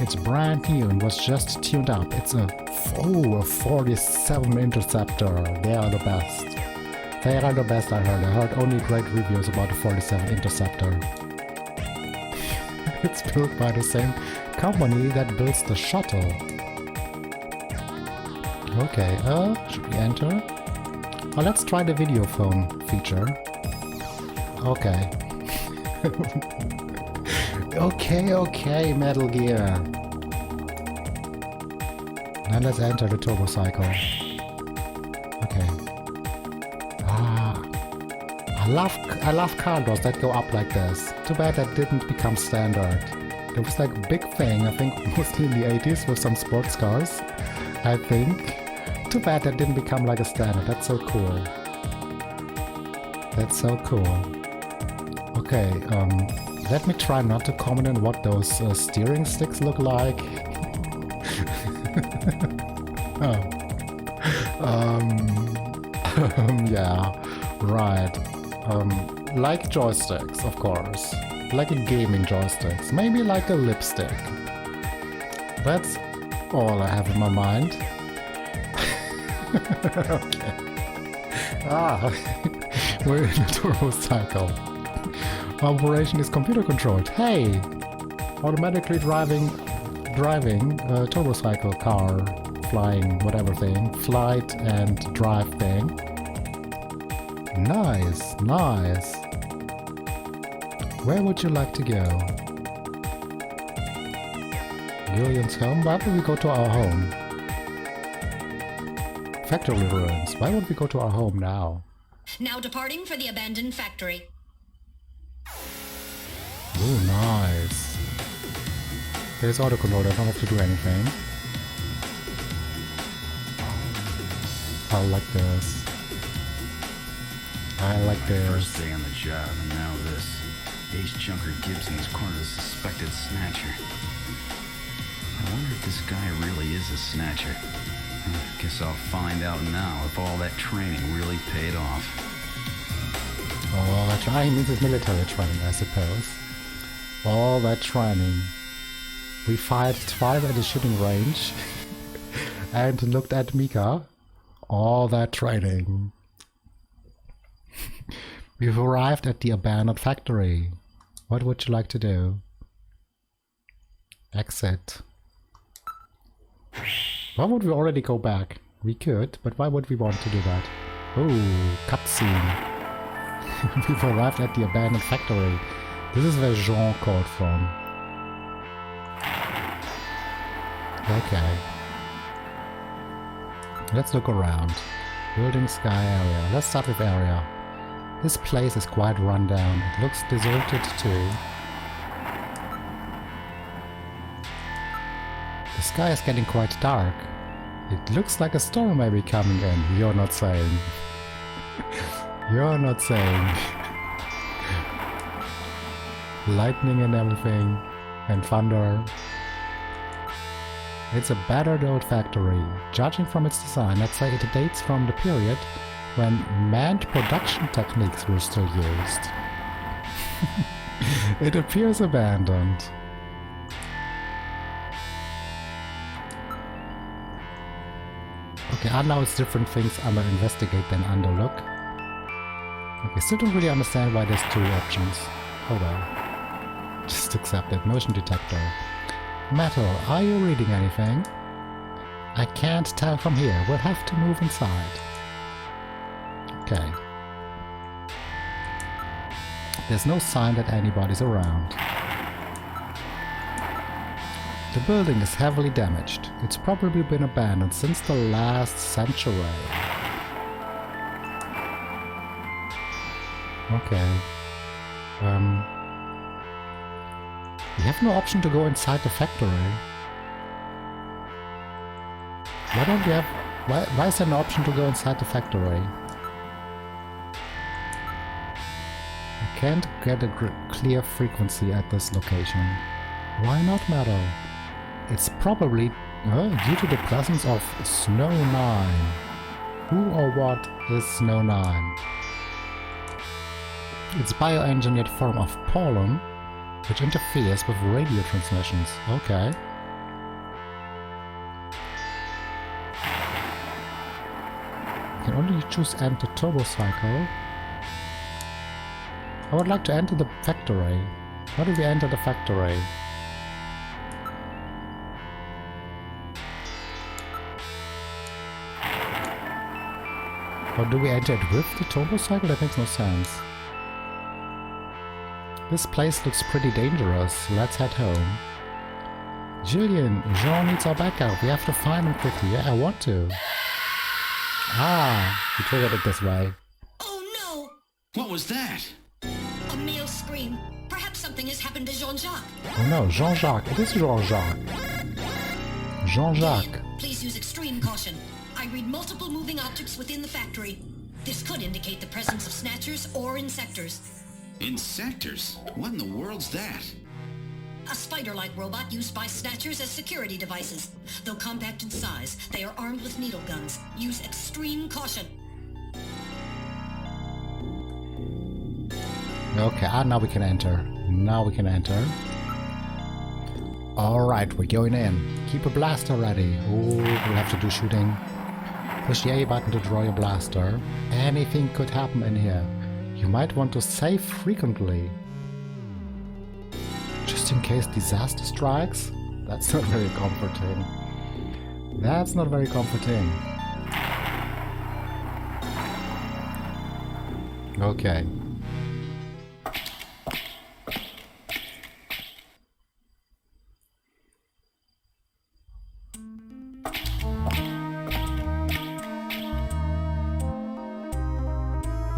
It's brand new and was just tuned up. It's a 47 Interceptor. They are the best. They are the best, I heard. I heard only great reviews about the 47 Interceptor. It's built by the same company that builds the shuttle. Okay, should we enter? Oh, let's try the video phone feature. Okay. Okay, Metal Gear. Now let's enter the turbo cycle. Okay. I love car doors that go up like this. Too bad that didn't become standard. It was like a big thing, I think mostly in the 80s with some sports cars, I think. Too bad that didn't become like a standard. That's so cool. That's so cool. Okay, let me try not to comment on what those steering sticks look like. Yeah, right. Like joysticks, of course. Like a gaming joysticks. Maybe like a lipstick. That's all I have in my mind. Okay. We're in a turbo cycle. Operation is computer controlled. Hey! Automatically driving turbo cycle car, flying, whatever thing, flight and drive thing. Nice, nice. Where would you like to go? Gillian's home? Why would we go to our home? Factory ruins. Why would we go to our home now? Now departing for the abandoned factory. Ooh, nice. There's autocontrol, I don't have to do anything. I like this. I like this. First day on the job, and now this. Ace Junker Gibson is cornered a suspected snatcher. I wonder if this guy really is a snatcher. Guess I'll find out now if all that training really paid off. All that training means it's military training, I suppose. All that training. We fired 5 at the shooting range and looked at Mika. All that training. We've arrived at the abandoned factory. What would you like to do? Exit. Why would we already go back? We could, but why would we want to do that? Oh, cutscene. We've arrived at the abandoned factory. This is where Jean called from. Okay. Let's look around. Building, sky, area. Let's start with area. This place is quite run down. It looks deserted too. The sky is getting quite dark. It looks like a storm may be coming in. You're not saying. You're not saying. Lightning and everything. And thunder. It's a battered old factory. Judging from its design, I'd say it dates from the period when manned production techniques were still used. It appears abandoned. Okay, now it's different things under investigate than under look. Okay, still don't really understand why there's 2 options. Oh well. Just accept it. Motion detector. Metal, are you reading anything? I can't tell from here. We'll have to move inside. Okay. There's no sign that anybody's around. The building is heavily damaged. It's probably been abandoned since the last century. Okay. We have no option to go inside the factory. Why don't we have... Why is there no option to go inside the factory? I can't get a clear frequency at this location. Why not metal? It's probably due to the presence of Snow 9. Who or what is Snow 9? It's a bioengineered form of pollen which interferes with radio transmissions. Okay. I can only choose enter turbo cycle. I would like to enter the factory. How do we enter the factory? Or do we enter it with the turbo cycle? That makes no sense. This place looks pretty dangerous. Let's head home. Julian, Jean needs our backup. We have to find him quickly. Yeah, I want to. Ah, we triggered it this way. Oh no! What was that? A male scream. Perhaps something has happened to Jean-Jacques. Oh no, Jean-Jacques. It is Jean-Jacques. Jean-Jacques. Dave, please use extreme caution. I read multiple moving objects within the factory. This could indicate the presence of Snatchers or Insectors. Insectors? What in the world's that? A spider-like robot used by Snatchers as security devices. Though compact in size, they are armed with needle guns. Use extreme caution. Okay, now we can enter. Now we can enter. Alright, we're going in. Keep a blaster ready. Oh, we'll have to do shooting. Push the A button to draw your blaster. Anything could happen in here. You might want to save frequently. Just in case disaster strikes? That's not very comforting. That's not very comforting. Okay.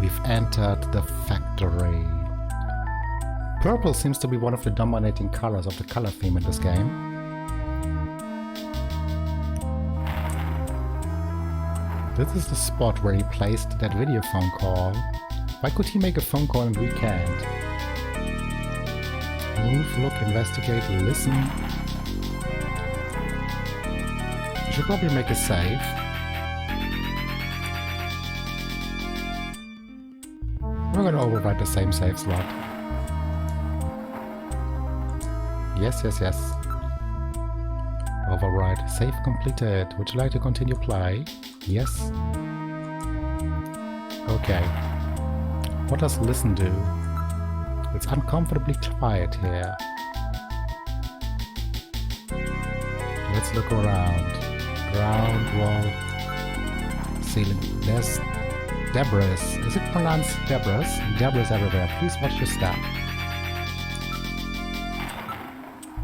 We've entered the factory. Purple seems to be one of the dominating colors of the color theme in this game. This is the spot where he placed that video phone call. Why could he make a phone call and we can't? Move, look, investigate, listen. We should probably make a save. We're gonna overwrite the same save slot. Yes, yes, yes. Override. Save completed. Would you like to continue play? Yes. Okay. What does listen do? It's uncomfortably quiet here. Let's look around. Ground, wall, ceiling. There's debris. Is it pronounced debris? Debris everywhere. Please watch your step.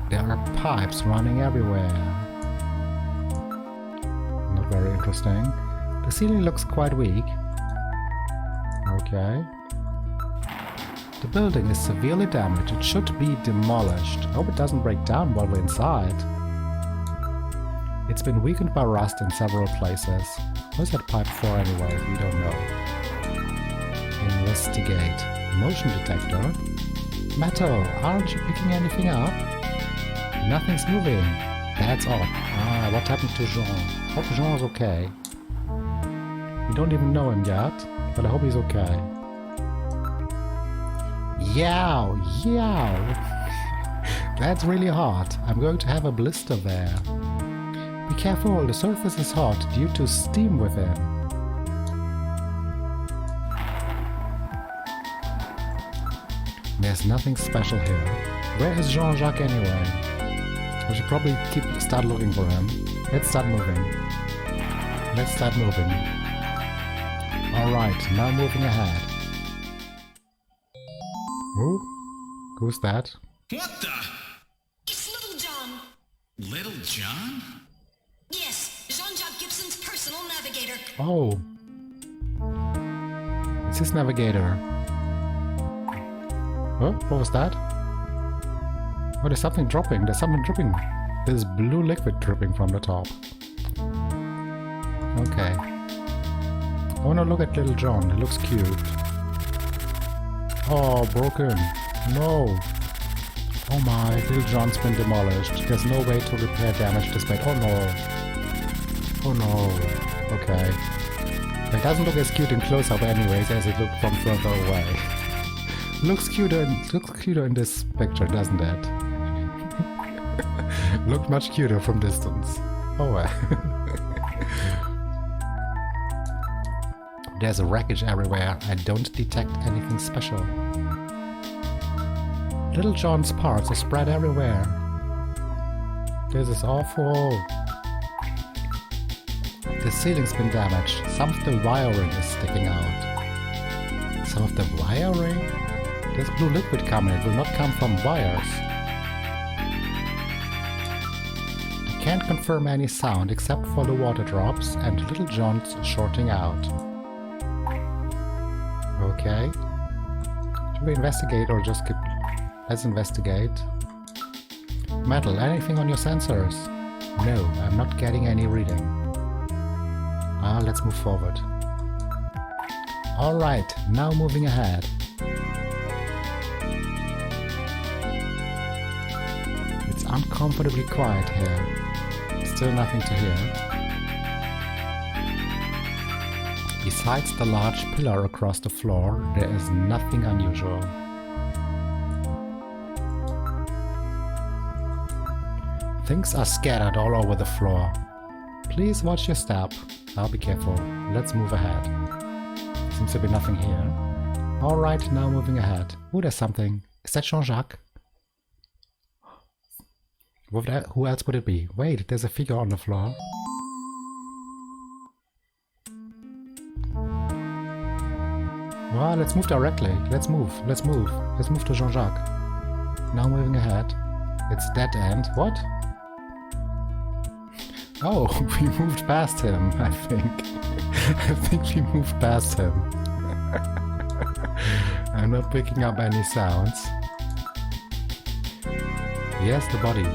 There are pipes running everywhere. Not very interesting. The ceiling looks quite weak. Okay. The building is severely damaged. It should be demolished. I hope it doesn't break down while we're inside. It's been weakened by rust in several places. What's that pipe for anyway? We don't know. Investigate. Motion detector. Metal. Aren't you picking anything up? Nothing's moving. That's odd. Ah, what happened to Jean? Hope Jean's okay. We don't even know him yet, but I hope he's okay. Yow! Yow! That's really hot. I'm going to have a blister there. Be careful, the surface is hot due to steam within. There's nothing special here. Where is Jean-Jacques anyway? We should probably start looking for him. Let's start moving. Let's start moving. Alright, now moving ahead. Oh, who's that? What the? It's Little John. Little John? Yes, Jean-Jacques Gibson's personal navigator. Oh. It's his navigator. Oh, what was that? Oh, there's something dropping. There's something dripping. There's blue liquid dripping from the top. Okay. I wanna look at Little John. It looks cute. Oh, broken. No. Oh my, Little John's been demolished. There's no way to repair damage displayed. Oh no. Oh no. Okay. It doesn't look as cute in close-up anyways as it looked from further away. Looks cuter in this picture, doesn't it? Looked much cuter from distance. Oh well. There's wreckage everywhere. I don't detect anything special. Little John's parts are spread everywhere. This is awful. The ceiling's been damaged. Some of the wiring is sticking out. Some of the wiring? There's blue liquid coming. It will not come from wires. I can't confirm any sound except for the water drops and Little John's shorting out. Okay. Should we investigate or just keep... Let's investigate. Metal, anything on your sensors? No, I'm not getting any reading. Let's move forward. Alright, now moving ahead. It's uncomfortably quiet here. Still nothing to hear. Besides the large pillar across the floor, there is nothing unusual. Things are scattered all over the floor. Please watch your step. I'll be careful. Let's move ahead. Seems to be nothing here. Alright, now moving ahead. Oh, there's something. Is that Jean-Jacques? Who else would it be? Wait, there's a figure on the floor. Well, let's move directly. Let's move. Let's move. Let's move to Jean-Jacques. Now moving ahead. It's dead end. What? Oh, we moved past him, I think. I think we moved past him. I'm not picking up any sounds. Yes, the body.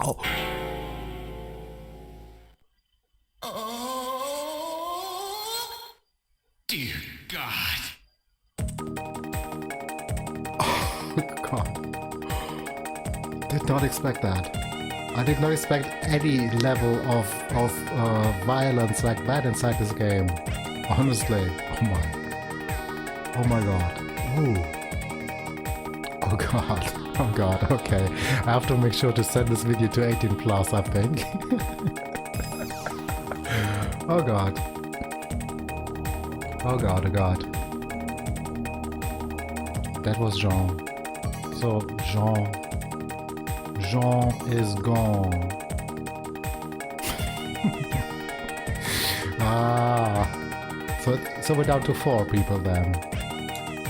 Oh. Oh, dear God. Oh, God. Did not expect that. I did not expect any level of violence like that inside this game. Honestly. Oh my god. Ooh. Oh god. Oh god, okay. I have to make sure to send this video to 18 plus, I think. Oh god. Oh god, oh god. That was Jean. So, Jean is gone. So we're down to 4 people then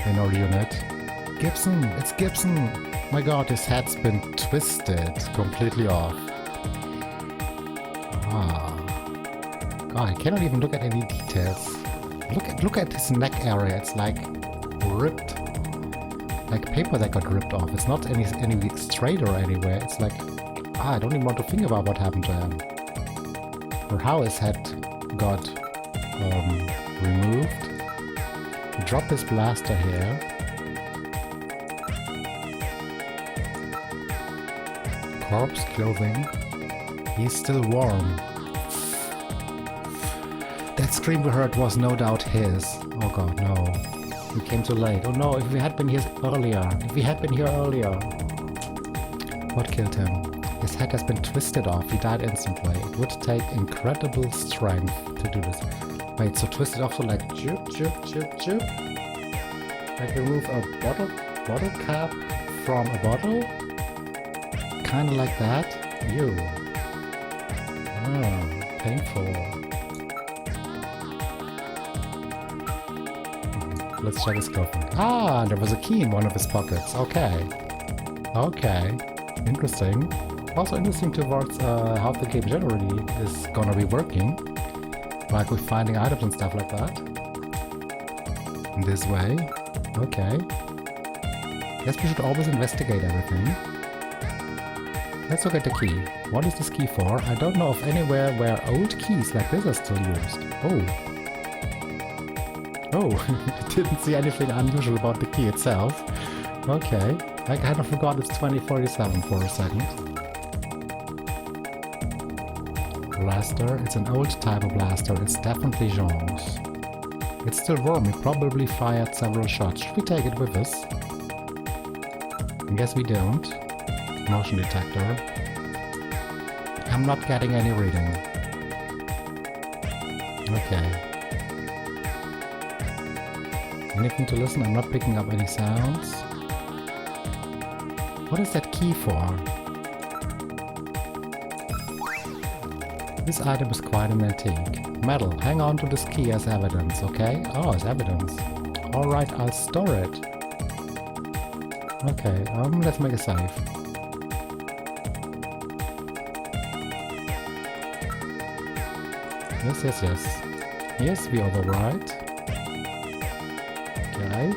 in our unit. Gibson, it's Gibson. My god, his head's been twisted completely off. God, I cannot even look at any details. Look at his neck area. It's like ripped. Like paper that got ripped off. It's not any straight or anywhere. It's like, I don't even want to think about what happened to him. Or how his head got removed. He dropped his blaster here. Corpse clothing. He's still warm. That scream we heard was no doubt his. Oh god, no. We came too late. Oh no, if we had been here earlier. What killed him? His head has been twisted off. He died instantly. It would take incredible strength to do this. Wait, so twisted off so like jup. Like remove a bottle cap from a bottle? Kinda like that? Ew. Oh, painful. Let's check his clothing. Ah, there was a key in one of his pockets. Okay. Interesting. Also interesting towards how the game generally is gonna be working. Like with finding items and stuff like that. In this way. Okay. Guess we should always investigate everything. Let's look at the key. What is this key for? I don't know of anywhere where old keys like this are still used. Oh, I didn't see anything unusual about the key itself. Okay, I kind of forgot it's 2047 for a second. Blaster, it's an old type of blaster, it's definitely Jean's. It's still warm, he probably fired several shots. Should we take it with us? I guess we don't. Motion detector. I'm not getting any reading. Okay. Anything to listen? I'm not picking up any sounds. What is that key for? This item is quite an antique. Metal. Hang on to this key as evidence, okay? Oh, as evidence. Alright, I'll store it. Okay, let's make a save. Yes, yes, yes. Yes, we overwrite. Okay.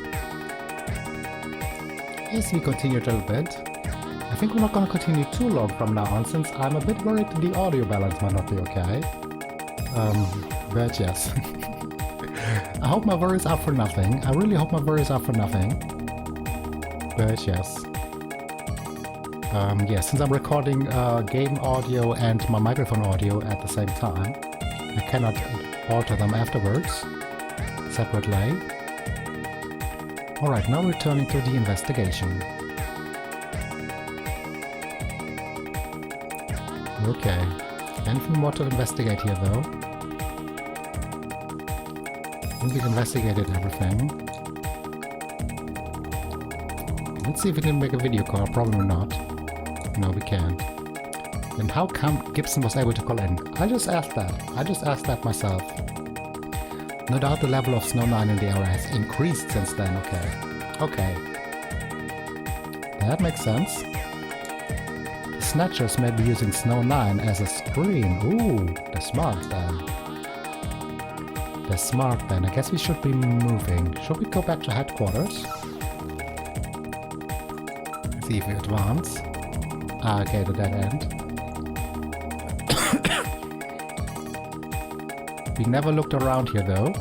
Yes, we continue a little bit. I think we're not going to continue too long from now on, since I'm a bit worried the audio balance might not be okay. But yes. I hope my worries are for nothing. I really hope my worries are for nothing. But yes. Yes, since I'm recording game audio and my microphone audio at the same time, I cannot alter them afterwards, separately. Alright, now returning to the investigation. Okay, anything more to investigate here though? I think we've investigated everything. Let's see if we can make a video call, probably not. No, we can't. And how come Gibson was able to call in? I just asked that myself. No doubt the level of Snow 9 in the area has increased since then, okay. That makes sense. The Snatchers may be using Snow 9 as a screen. Ooh, they're smart then. I guess we should be moving. Should we go back to headquarters? See if we advance. Ah, okay, the dead end. We never looked around here though.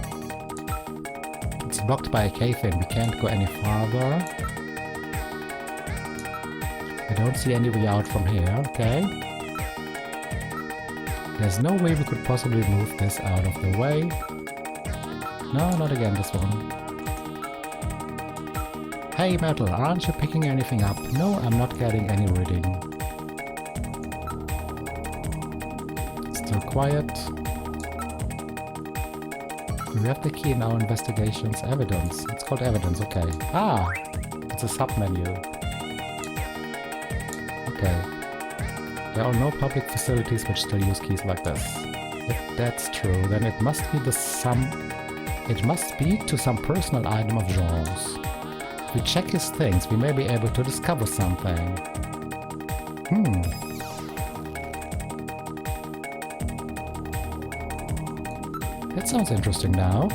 It's blocked by a cave-in, we can't go any farther. I don't see any way out from here, okay. There's no way we could possibly move this out of the way. No, not again, this one. Hey Metal, aren't you picking anything up? No, I'm not getting any reading. Still quiet. We have the key in our investigations. Evidence. It's called evidence, okay. Ah! It's a sub-menu. Okay. There are no public facilities which still use keys like this. If that's true, then it must be to some personal item of Jean's. If we check his things, we may be able to discover something. That sounds interesting now.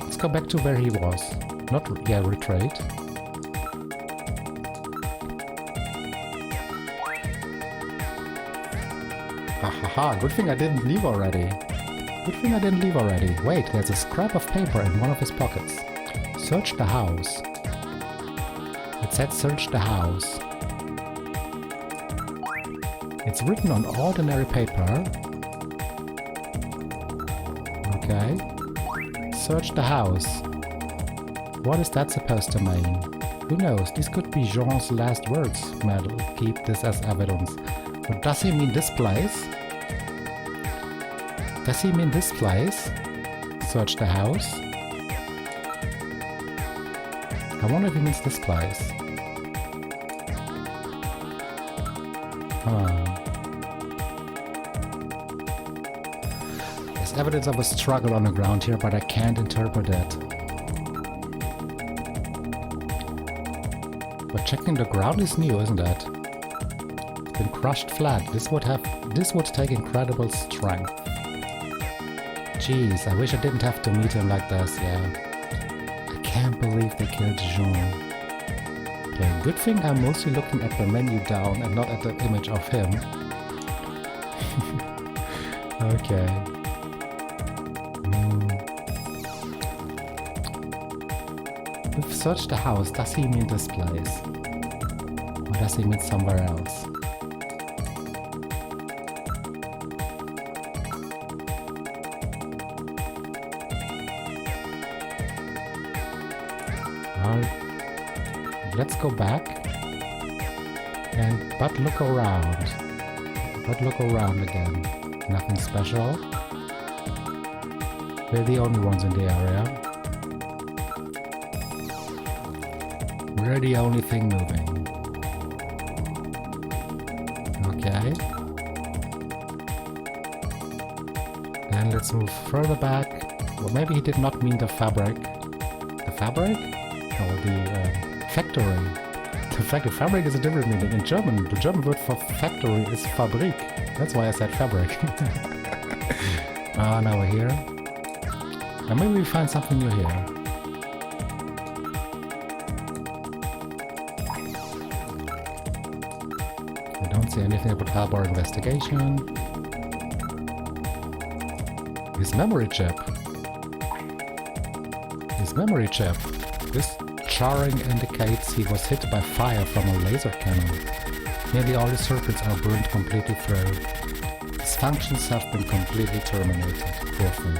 Let's go back to where he was. Retreat. Haha, good thing I didn't leave already. Wait, there's a scrap of paper in one of his pockets. Search the house. It said search the house. It's written on ordinary paper. Okay. Search the house. What is that supposed to mean? Who knows? These could be Jean's last words. Metal, keep this as evidence. But does he mean this place? Search the house? I wonder if he means this place. There's evidence of a struggle on the ground here, but I can't interpret it. But checking the ground is new, isn't it? It's been crushed flat. This would take incredible strength. Jeez, I wish I didn't have to meet him like this, yeah. I can't believe they killed Jean. Okay, good thing I'm mostly looking at the menu down and not at the image of him. Okay. We've searched the house. Does he mean this place? Or does he mean somewhere else? Let's go back but look around. Again. Nothing special. We're the only ones in the area. We're the only thing moving. Okay. Then let's move further back. Well, maybe he did not mean the fabric. The fabric? Or the factory. The fabric is a different meaning. In German, the German word for factory is Fabrik. That's why I said fabric. Now we're here. And maybe we find something new here. We don't see anything about help or investigation. His memory chip. His memory chip. This charring indicates he was hit by fire from a laser cannon. Nearly all his circuits are burned completely through. His functions have been completely terminated. Poor thing.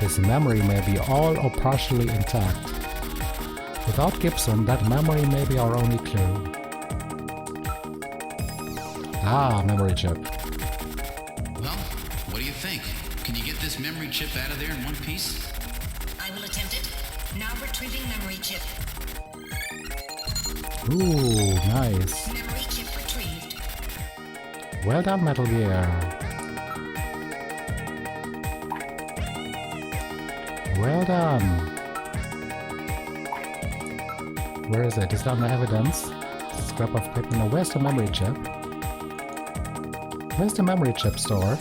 His memory may be all or partially intact. Without Gibson, that memory may be our only clue. Ah, memory chip. Well, what do you think? Can you get this memory chip out of there in one piece? I will attempt it. Now retrieving memory chip. Ooh, nice. Memory chip retrieved. Well done, Metal Gear. Well done. Where is it? Is that the evidence? Scrap of paper. Now, where's the memory chip? Where's the memory chip stored?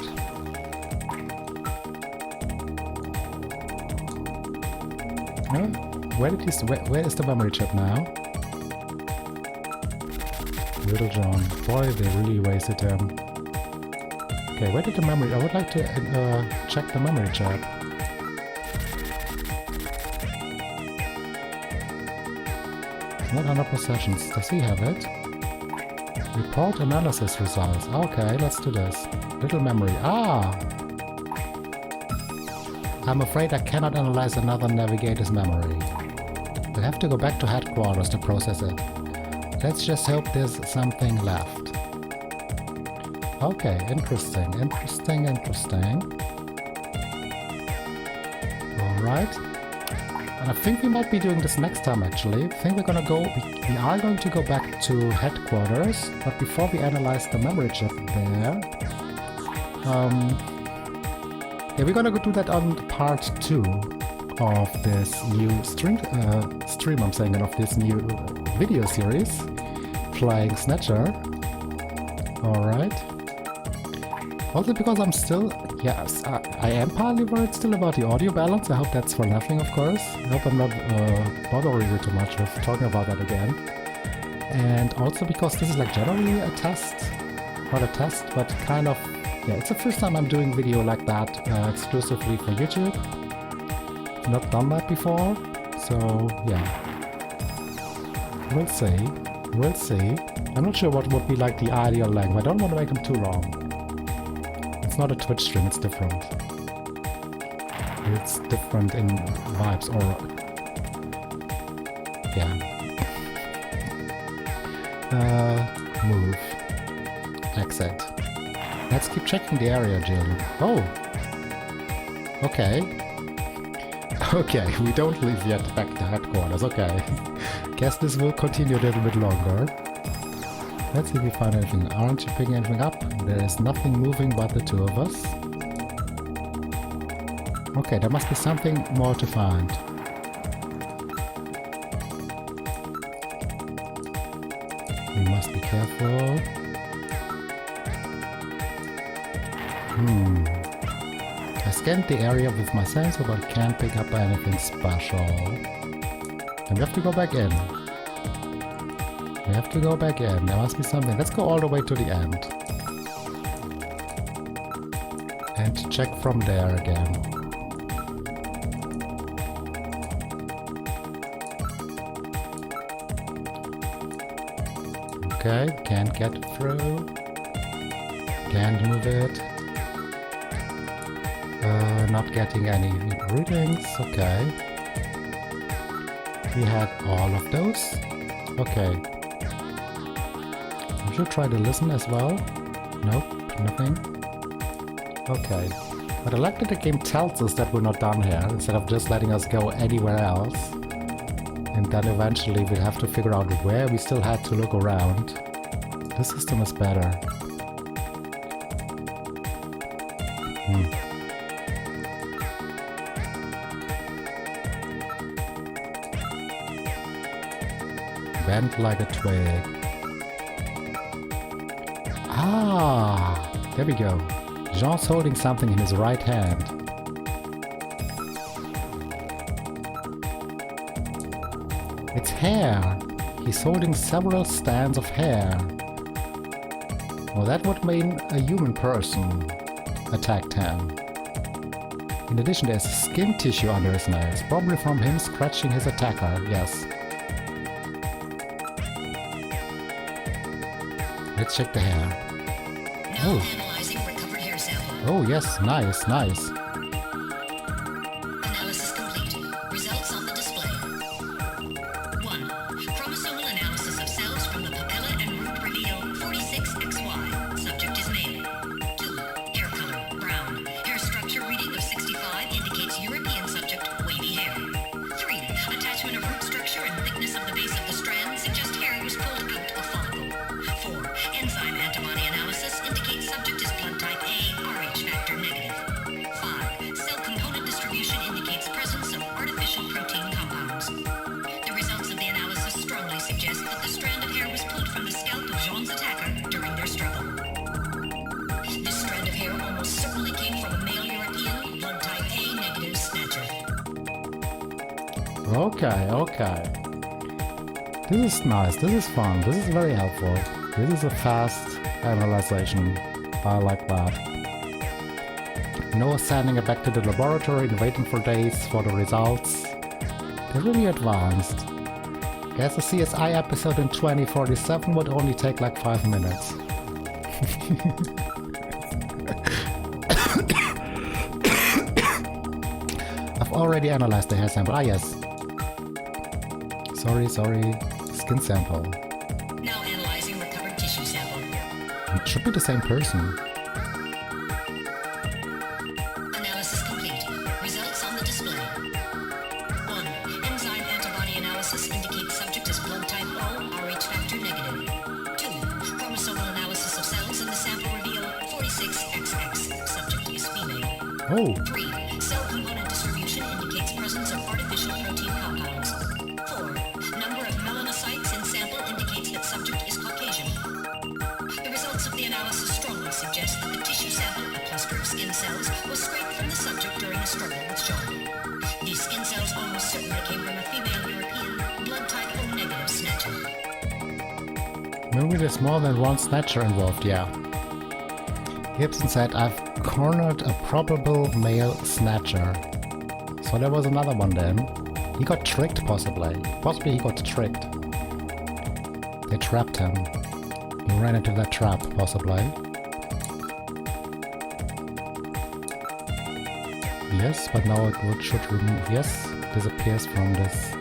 Huh? Where is the memory chip now? Little John. Boy, they really wasted him. Okay, where did the memory... I would like to check the memory chip. Not under possessions. Does he have it? Report analysis results. Okay, let's do this. Little memory. Ah! I'm afraid I cannot analyze another navigator's memory. We'll have to go back to headquarters to process it. Let's just hope there's something left. Okay, interesting. Alright. And I think we might be doing this next time actually. I think we are going to go back to headquarters, but before we analyze the memory chip there, yeah, we're gonna go do that on part 2 of this new stream I'm saying, of this new video series, playing Snatcher. Alright. Also because I'm still, yes, I am partly worried still about the audio balance. I hope that's for nothing, of course. I hope I'm not bothering you too much with talking about that again. And also because this is like generally a test, not a test, but kind of, yeah, it's the first time I'm doing video like that exclusively for YouTube. I've not done that before, so yeah. We'll see. I'm not sure what would be like the ideal length. I don't want to make them too long. It's not a Twitch stream, it's different. It's different in vibes, or... yeah. Move. Exit. Let's keep checking the area, Jill. Oh! Okay. Okay, we don't leave yet back to headquarters, okay. Guess this will continue a little bit longer. Let's see if we find anything. Aren't you picking anything up? There is nothing moving but the two of us. Okay, there must be something more to find. We must be careful. I scanned the area with my sensor but can't pick up anything special. And we have to go back in. There must be something. Let's go all the way to the end. And check from there again. Okay, can't get through. Can't move it. Not getting any readings. Okay. We had all of those. Okay. I should try to listen as well. Nope, nothing. Okay. But I like that the game tells us that we're not done here, instead of just letting us go anywhere else. And then eventually we'll have to figure out where we still had to look around. This system is better. Bend like a twig. Ah, there we go. Jean's holding something in his right hand. It's hair. He's holding several strands of hair. Well, that would mean a human person attacked him. In addition, there's skin tissue under his nails, probably from him scratching his attacker, yes. Let's check the hair. Now analyzing recovered hair sample. Oh yes, nice. Analysis complete. Results on the display. 1. Chromosomal analysis of cells from the papilla and root reveal 46XY. Subject is male. 2. Hair color, brown. Hair structure reading of 65 indicates European subject, wavy hair. 3. Attachment of root structure and thickness of the base of the strand suggest hair was pulled out of follicle. 4. Enzyme antibody analysis indicates subject is blood type A, Rh factor negative. 5. Cell component distribution indicates presence of artificial protein compounds. The results of the analysis strongly suggest that the strand of hair was pulled from the scalp of Jean's attacker during their struggle. This strand of hair almost certainly came from a male European, blood type A negative Snatcher. Okay. This is nice, this is fun, this is very helpful. This is a fast analyzation. I like that. No sending it back to the laboratory and waiting for days for the results. They're really advanced. Guess a CSI episode in 2047 would only take like 5 minutes. I've already analyzed the hair sample. Ah yes. Sorry. Skin sample. Now analyzing recovered tissue sample. It should be the same person. Analysis complete. Results on the display. 1. Enzyme antibody analysis indicates subject is blood type O, Rh factor negative. 2. Chromosomal analysis of cells in the sample reveal 46XX. Subject is female. Oh. 3. Cell component distribution indicates presence of artificial protein compounds. 4. Number of melanocytes in sample indicates that subject is Caucasian. The results of the analysis strongly suggest that the tissue sample, a cluster of skin cells, was scraped from the subject during a struggle with Jean. These skin cells almost certainly came from a female European, blood type O negative Snatcher. Maybe there's more than one Snatcher involved, yeah. Gibson said, I've cornered a probable male Snatcher. So there was another one then. He got tricked, possibly. Possibly he got tricked. They trapped him. He ran into that trap, possibly. Yes, but now it should remove. Yes, disappears from this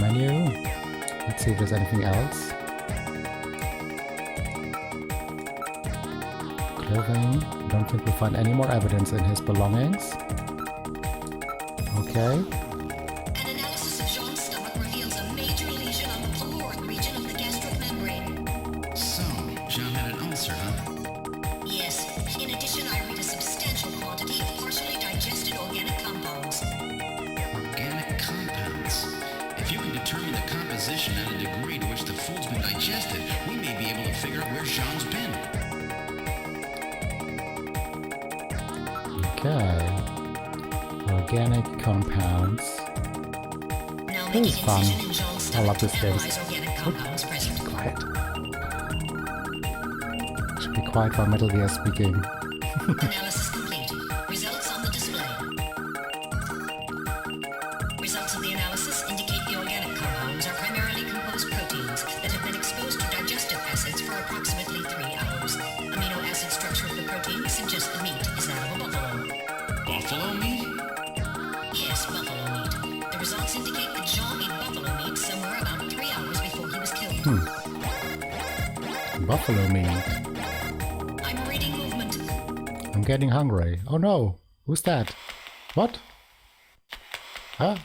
menu. Let's see if there's anything else. Clothing. Don't think we'll find any more evidence in his belongings. Okay. An analysis of Jean's stomach reveals a major lesion on the caloric region of the gastric membrane. So, Jean had an ulcer, huh? Yes. In addition, I read a substantial quantity of partially digested organic compounds. Organic compounds. If you can determine the composition and the degree to which the food's been digested, we may be able to figure out where Jean's been. Okay. Organic compounds. Now This is making fun. incision in Jean's I love stomach this to game. analyze organic compounds present. Quiet. Should be quiet while Metal Gear is speaking. Analysis complete. Results on the display. Results of the analysis indicate the organic compounds are primarily composed proteins that have been exposed to digestive acids for approximately 3 hours. Amino acid structure of the protein suggests the meat is that of a buffalo. Buffalo meat? Yes, buffalo meat. The results indicate that Jean ate buffalo meat somewhere about 3 hours before he was killed. Buffalo meat. I'm reading movement. I'm getting hungry. Oh no! Who's that? What? Huh?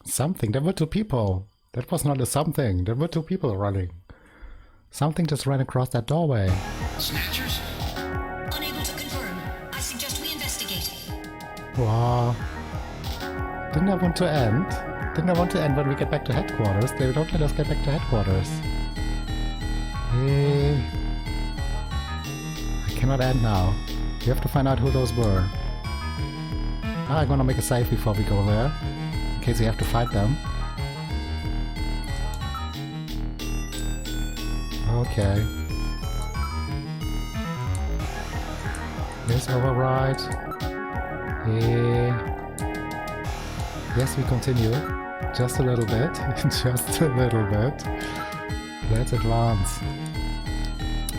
Something. There were two people. That was not a something. There were two people running. Something just ran across that doorway. Snatchers? Unable to confirm. I suggest we investigate. Wow. Didn't I want to end? Didn't I want to end when we get back to headquarters? They don't let us get back to headquarters. I cannot end now. We have to find out who those were. I'm gonna make a save before we go there. In case we have to fight them. Okay. Here's override. Yes, we continue. Just a little bit. Just a little bit. Let's advance.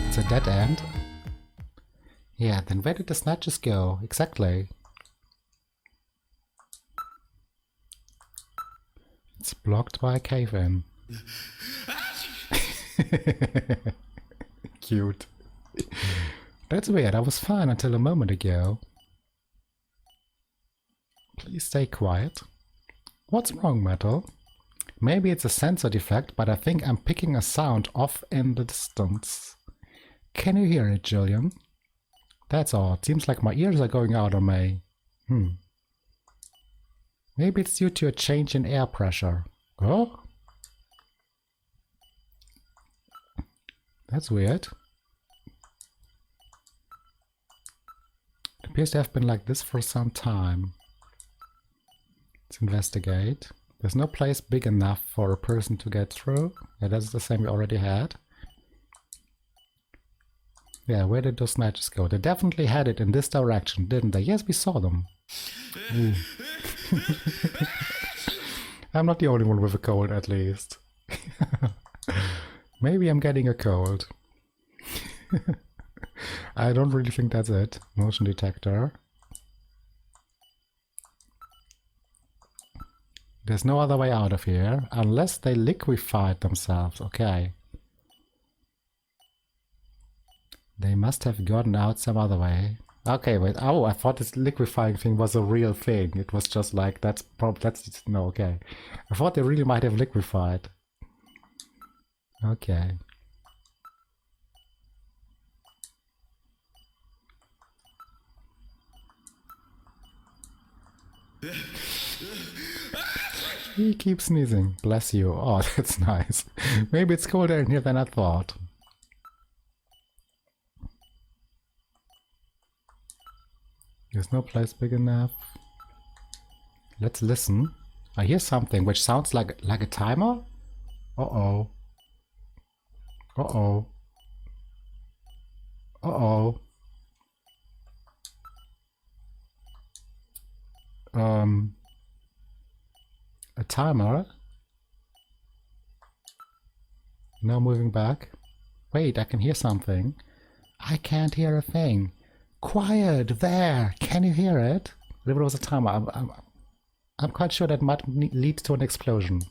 It's a dead end. Yeah, then where did the snatches go? Exactly. It's blocked by a cave-in. Cute. That's weird, I was fine until a moment ago. Please stay quiet. What's wrong, Metal? Maybe it's a sensor defect, but I think I'm picking a sound off in the distance. Can you hear it, Julian? That's odd. Seems like my ears are going out on me. Maybe it's due to a change in air pressure. Oh? That's weird. It appears to have been like this for some time. Let's investigate. There's no place big enough for a person to get through. Yeah, that's the same we already had. Yeah, where did those snatches go? They definitely headed in this direction, didn't they? Yes, we saw them. I'm not the only one with a cold, at least. Maybe I'm getting a cold. I don't really think that's it. Motion detector. There's no other way out of here, unless they liquefied themselves. Okay. They must have gotten out some other way. Okay, wait. Oh, I thought this liquefying thing was a real thing. It was just like, no, okay. I thought they really might have liquefied. Okay. He keeps sneezing. Bless you. Oh, that's nice. Maybe it's colder in here than I thought. There's no place big enough. Let's listen. I hear something which sounds like a timer. Uh-oh. Uh-oh. Uh-oh. A timer. No moving back. Wait, I can hear something. I can't hear a thing. Quiet there! Can you hear it? If it was a timer, I'm quite sure that might lead to an explosion.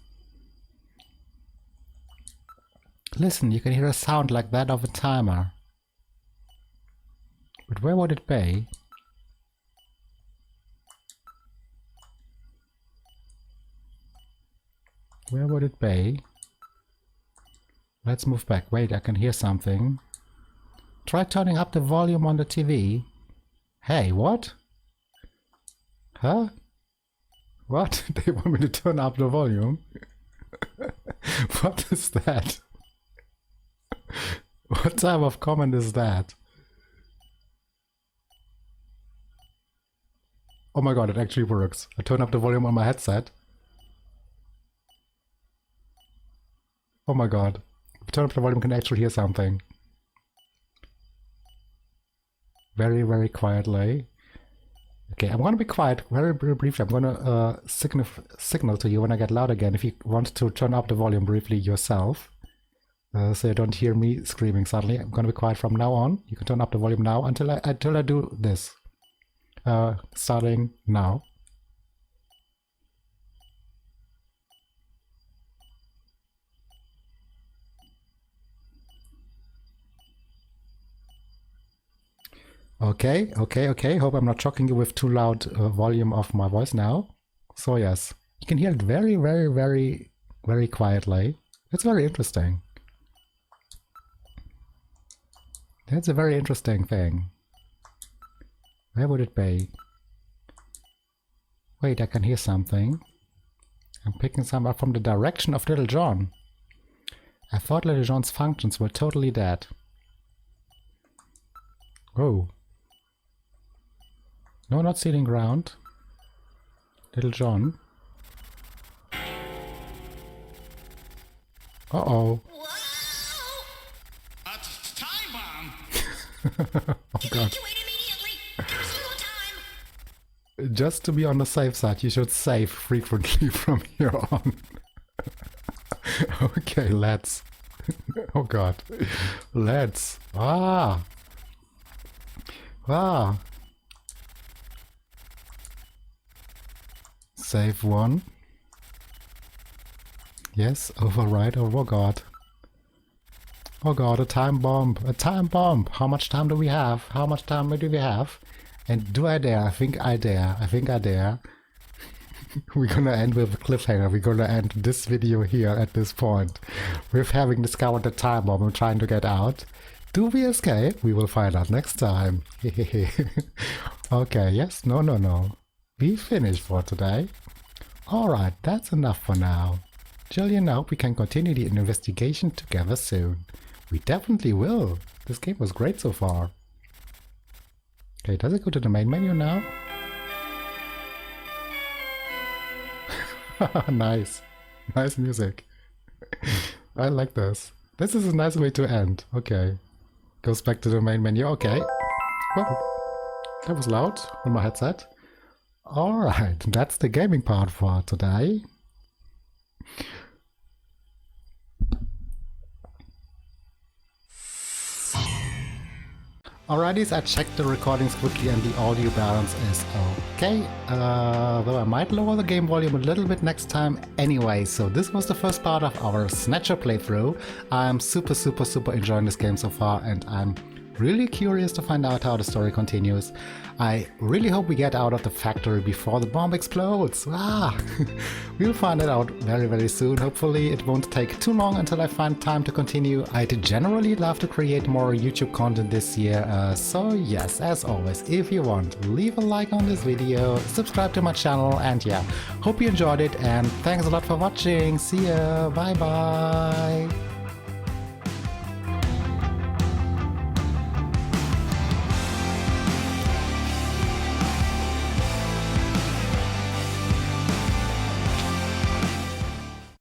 Listen, you can hear a sound like that of a timer. But where would it be? Where would it be? Let's move back. Wait, I can hear something. Try turning up the volume on the TV. Hey, what? Huh? What? They want me to turn up the volume? What is that? What type of comment is that? Oh my god, it actually works. I turn up the volume on my headset. Oh my god. If I turn up the volume, I can actually hear something. Very, very quietly. Okay, I'm gonna be quiet very, very briefly. I'm gonna signal to you when I get loud again if you want to turn up the volume briefly yourself. So you don't hear me screaming suddenly. I'm gonna be quiet from now on. You can turn up the volume now until I do this. Starting now. Okay. Hope I'm not shocking you with too loud volume of my voice now. So yes, you can hear it very, very, very, very quietly. It's very interesting. That's a very interesting thing. Where would it be? Wait, I can hear something. I'm picking some up from the direction of Little John. I thought Little John's functions were totally dead. Oh. No, not sealing ground. Little John. Uh-oh. A time bomb? Oh god. Just to be on the safe side, you should save frequently from here on. Okay, let's. Oh god. Let's. Ah. Save one. Yes, override. Oh god. Oh god, a time bomb. A time bomb. How much time do we have? How much time do we have? And do I dare? I think I dare. We're gonna end with a cliffhanger. We're gonna end this video here at this point with having discovered the time bomb and trying to get out. Do we escape? We will find out next time. Okay, yes, no. We finished for today. Alright, that's enough for now. Jillian, I hope we can continue the investigation together soon. We definitely will. This game was great so far. Okay, does it go to the main menu now? Nice. Nice music. I like this. This is a nice way to end. Okay. Goes back to the main menu. Okay. Well, that was loud on my headset. Alright, that's the gaming part for today. Alrighty, I checked the recordings quickly and the audio balance is okay, though I might lower the game volume a little bit next time anyway. So this was the first part of our Snatcher playthrough. I'm super enjoying this game so far, and I'm really curious to find out how the story continues. I really hope we get out of the factory before the bomb explodes. We'll find it out very soon. Hopefully it won't take too long until I find time to continue. I'd generally love to create more YouTube content this year, so yes, as always, if you want, leave a like on this video, subscribe to my channel, and yeah, hope you enjoyed it, and thanks a lot for watching. See ya, bye bye.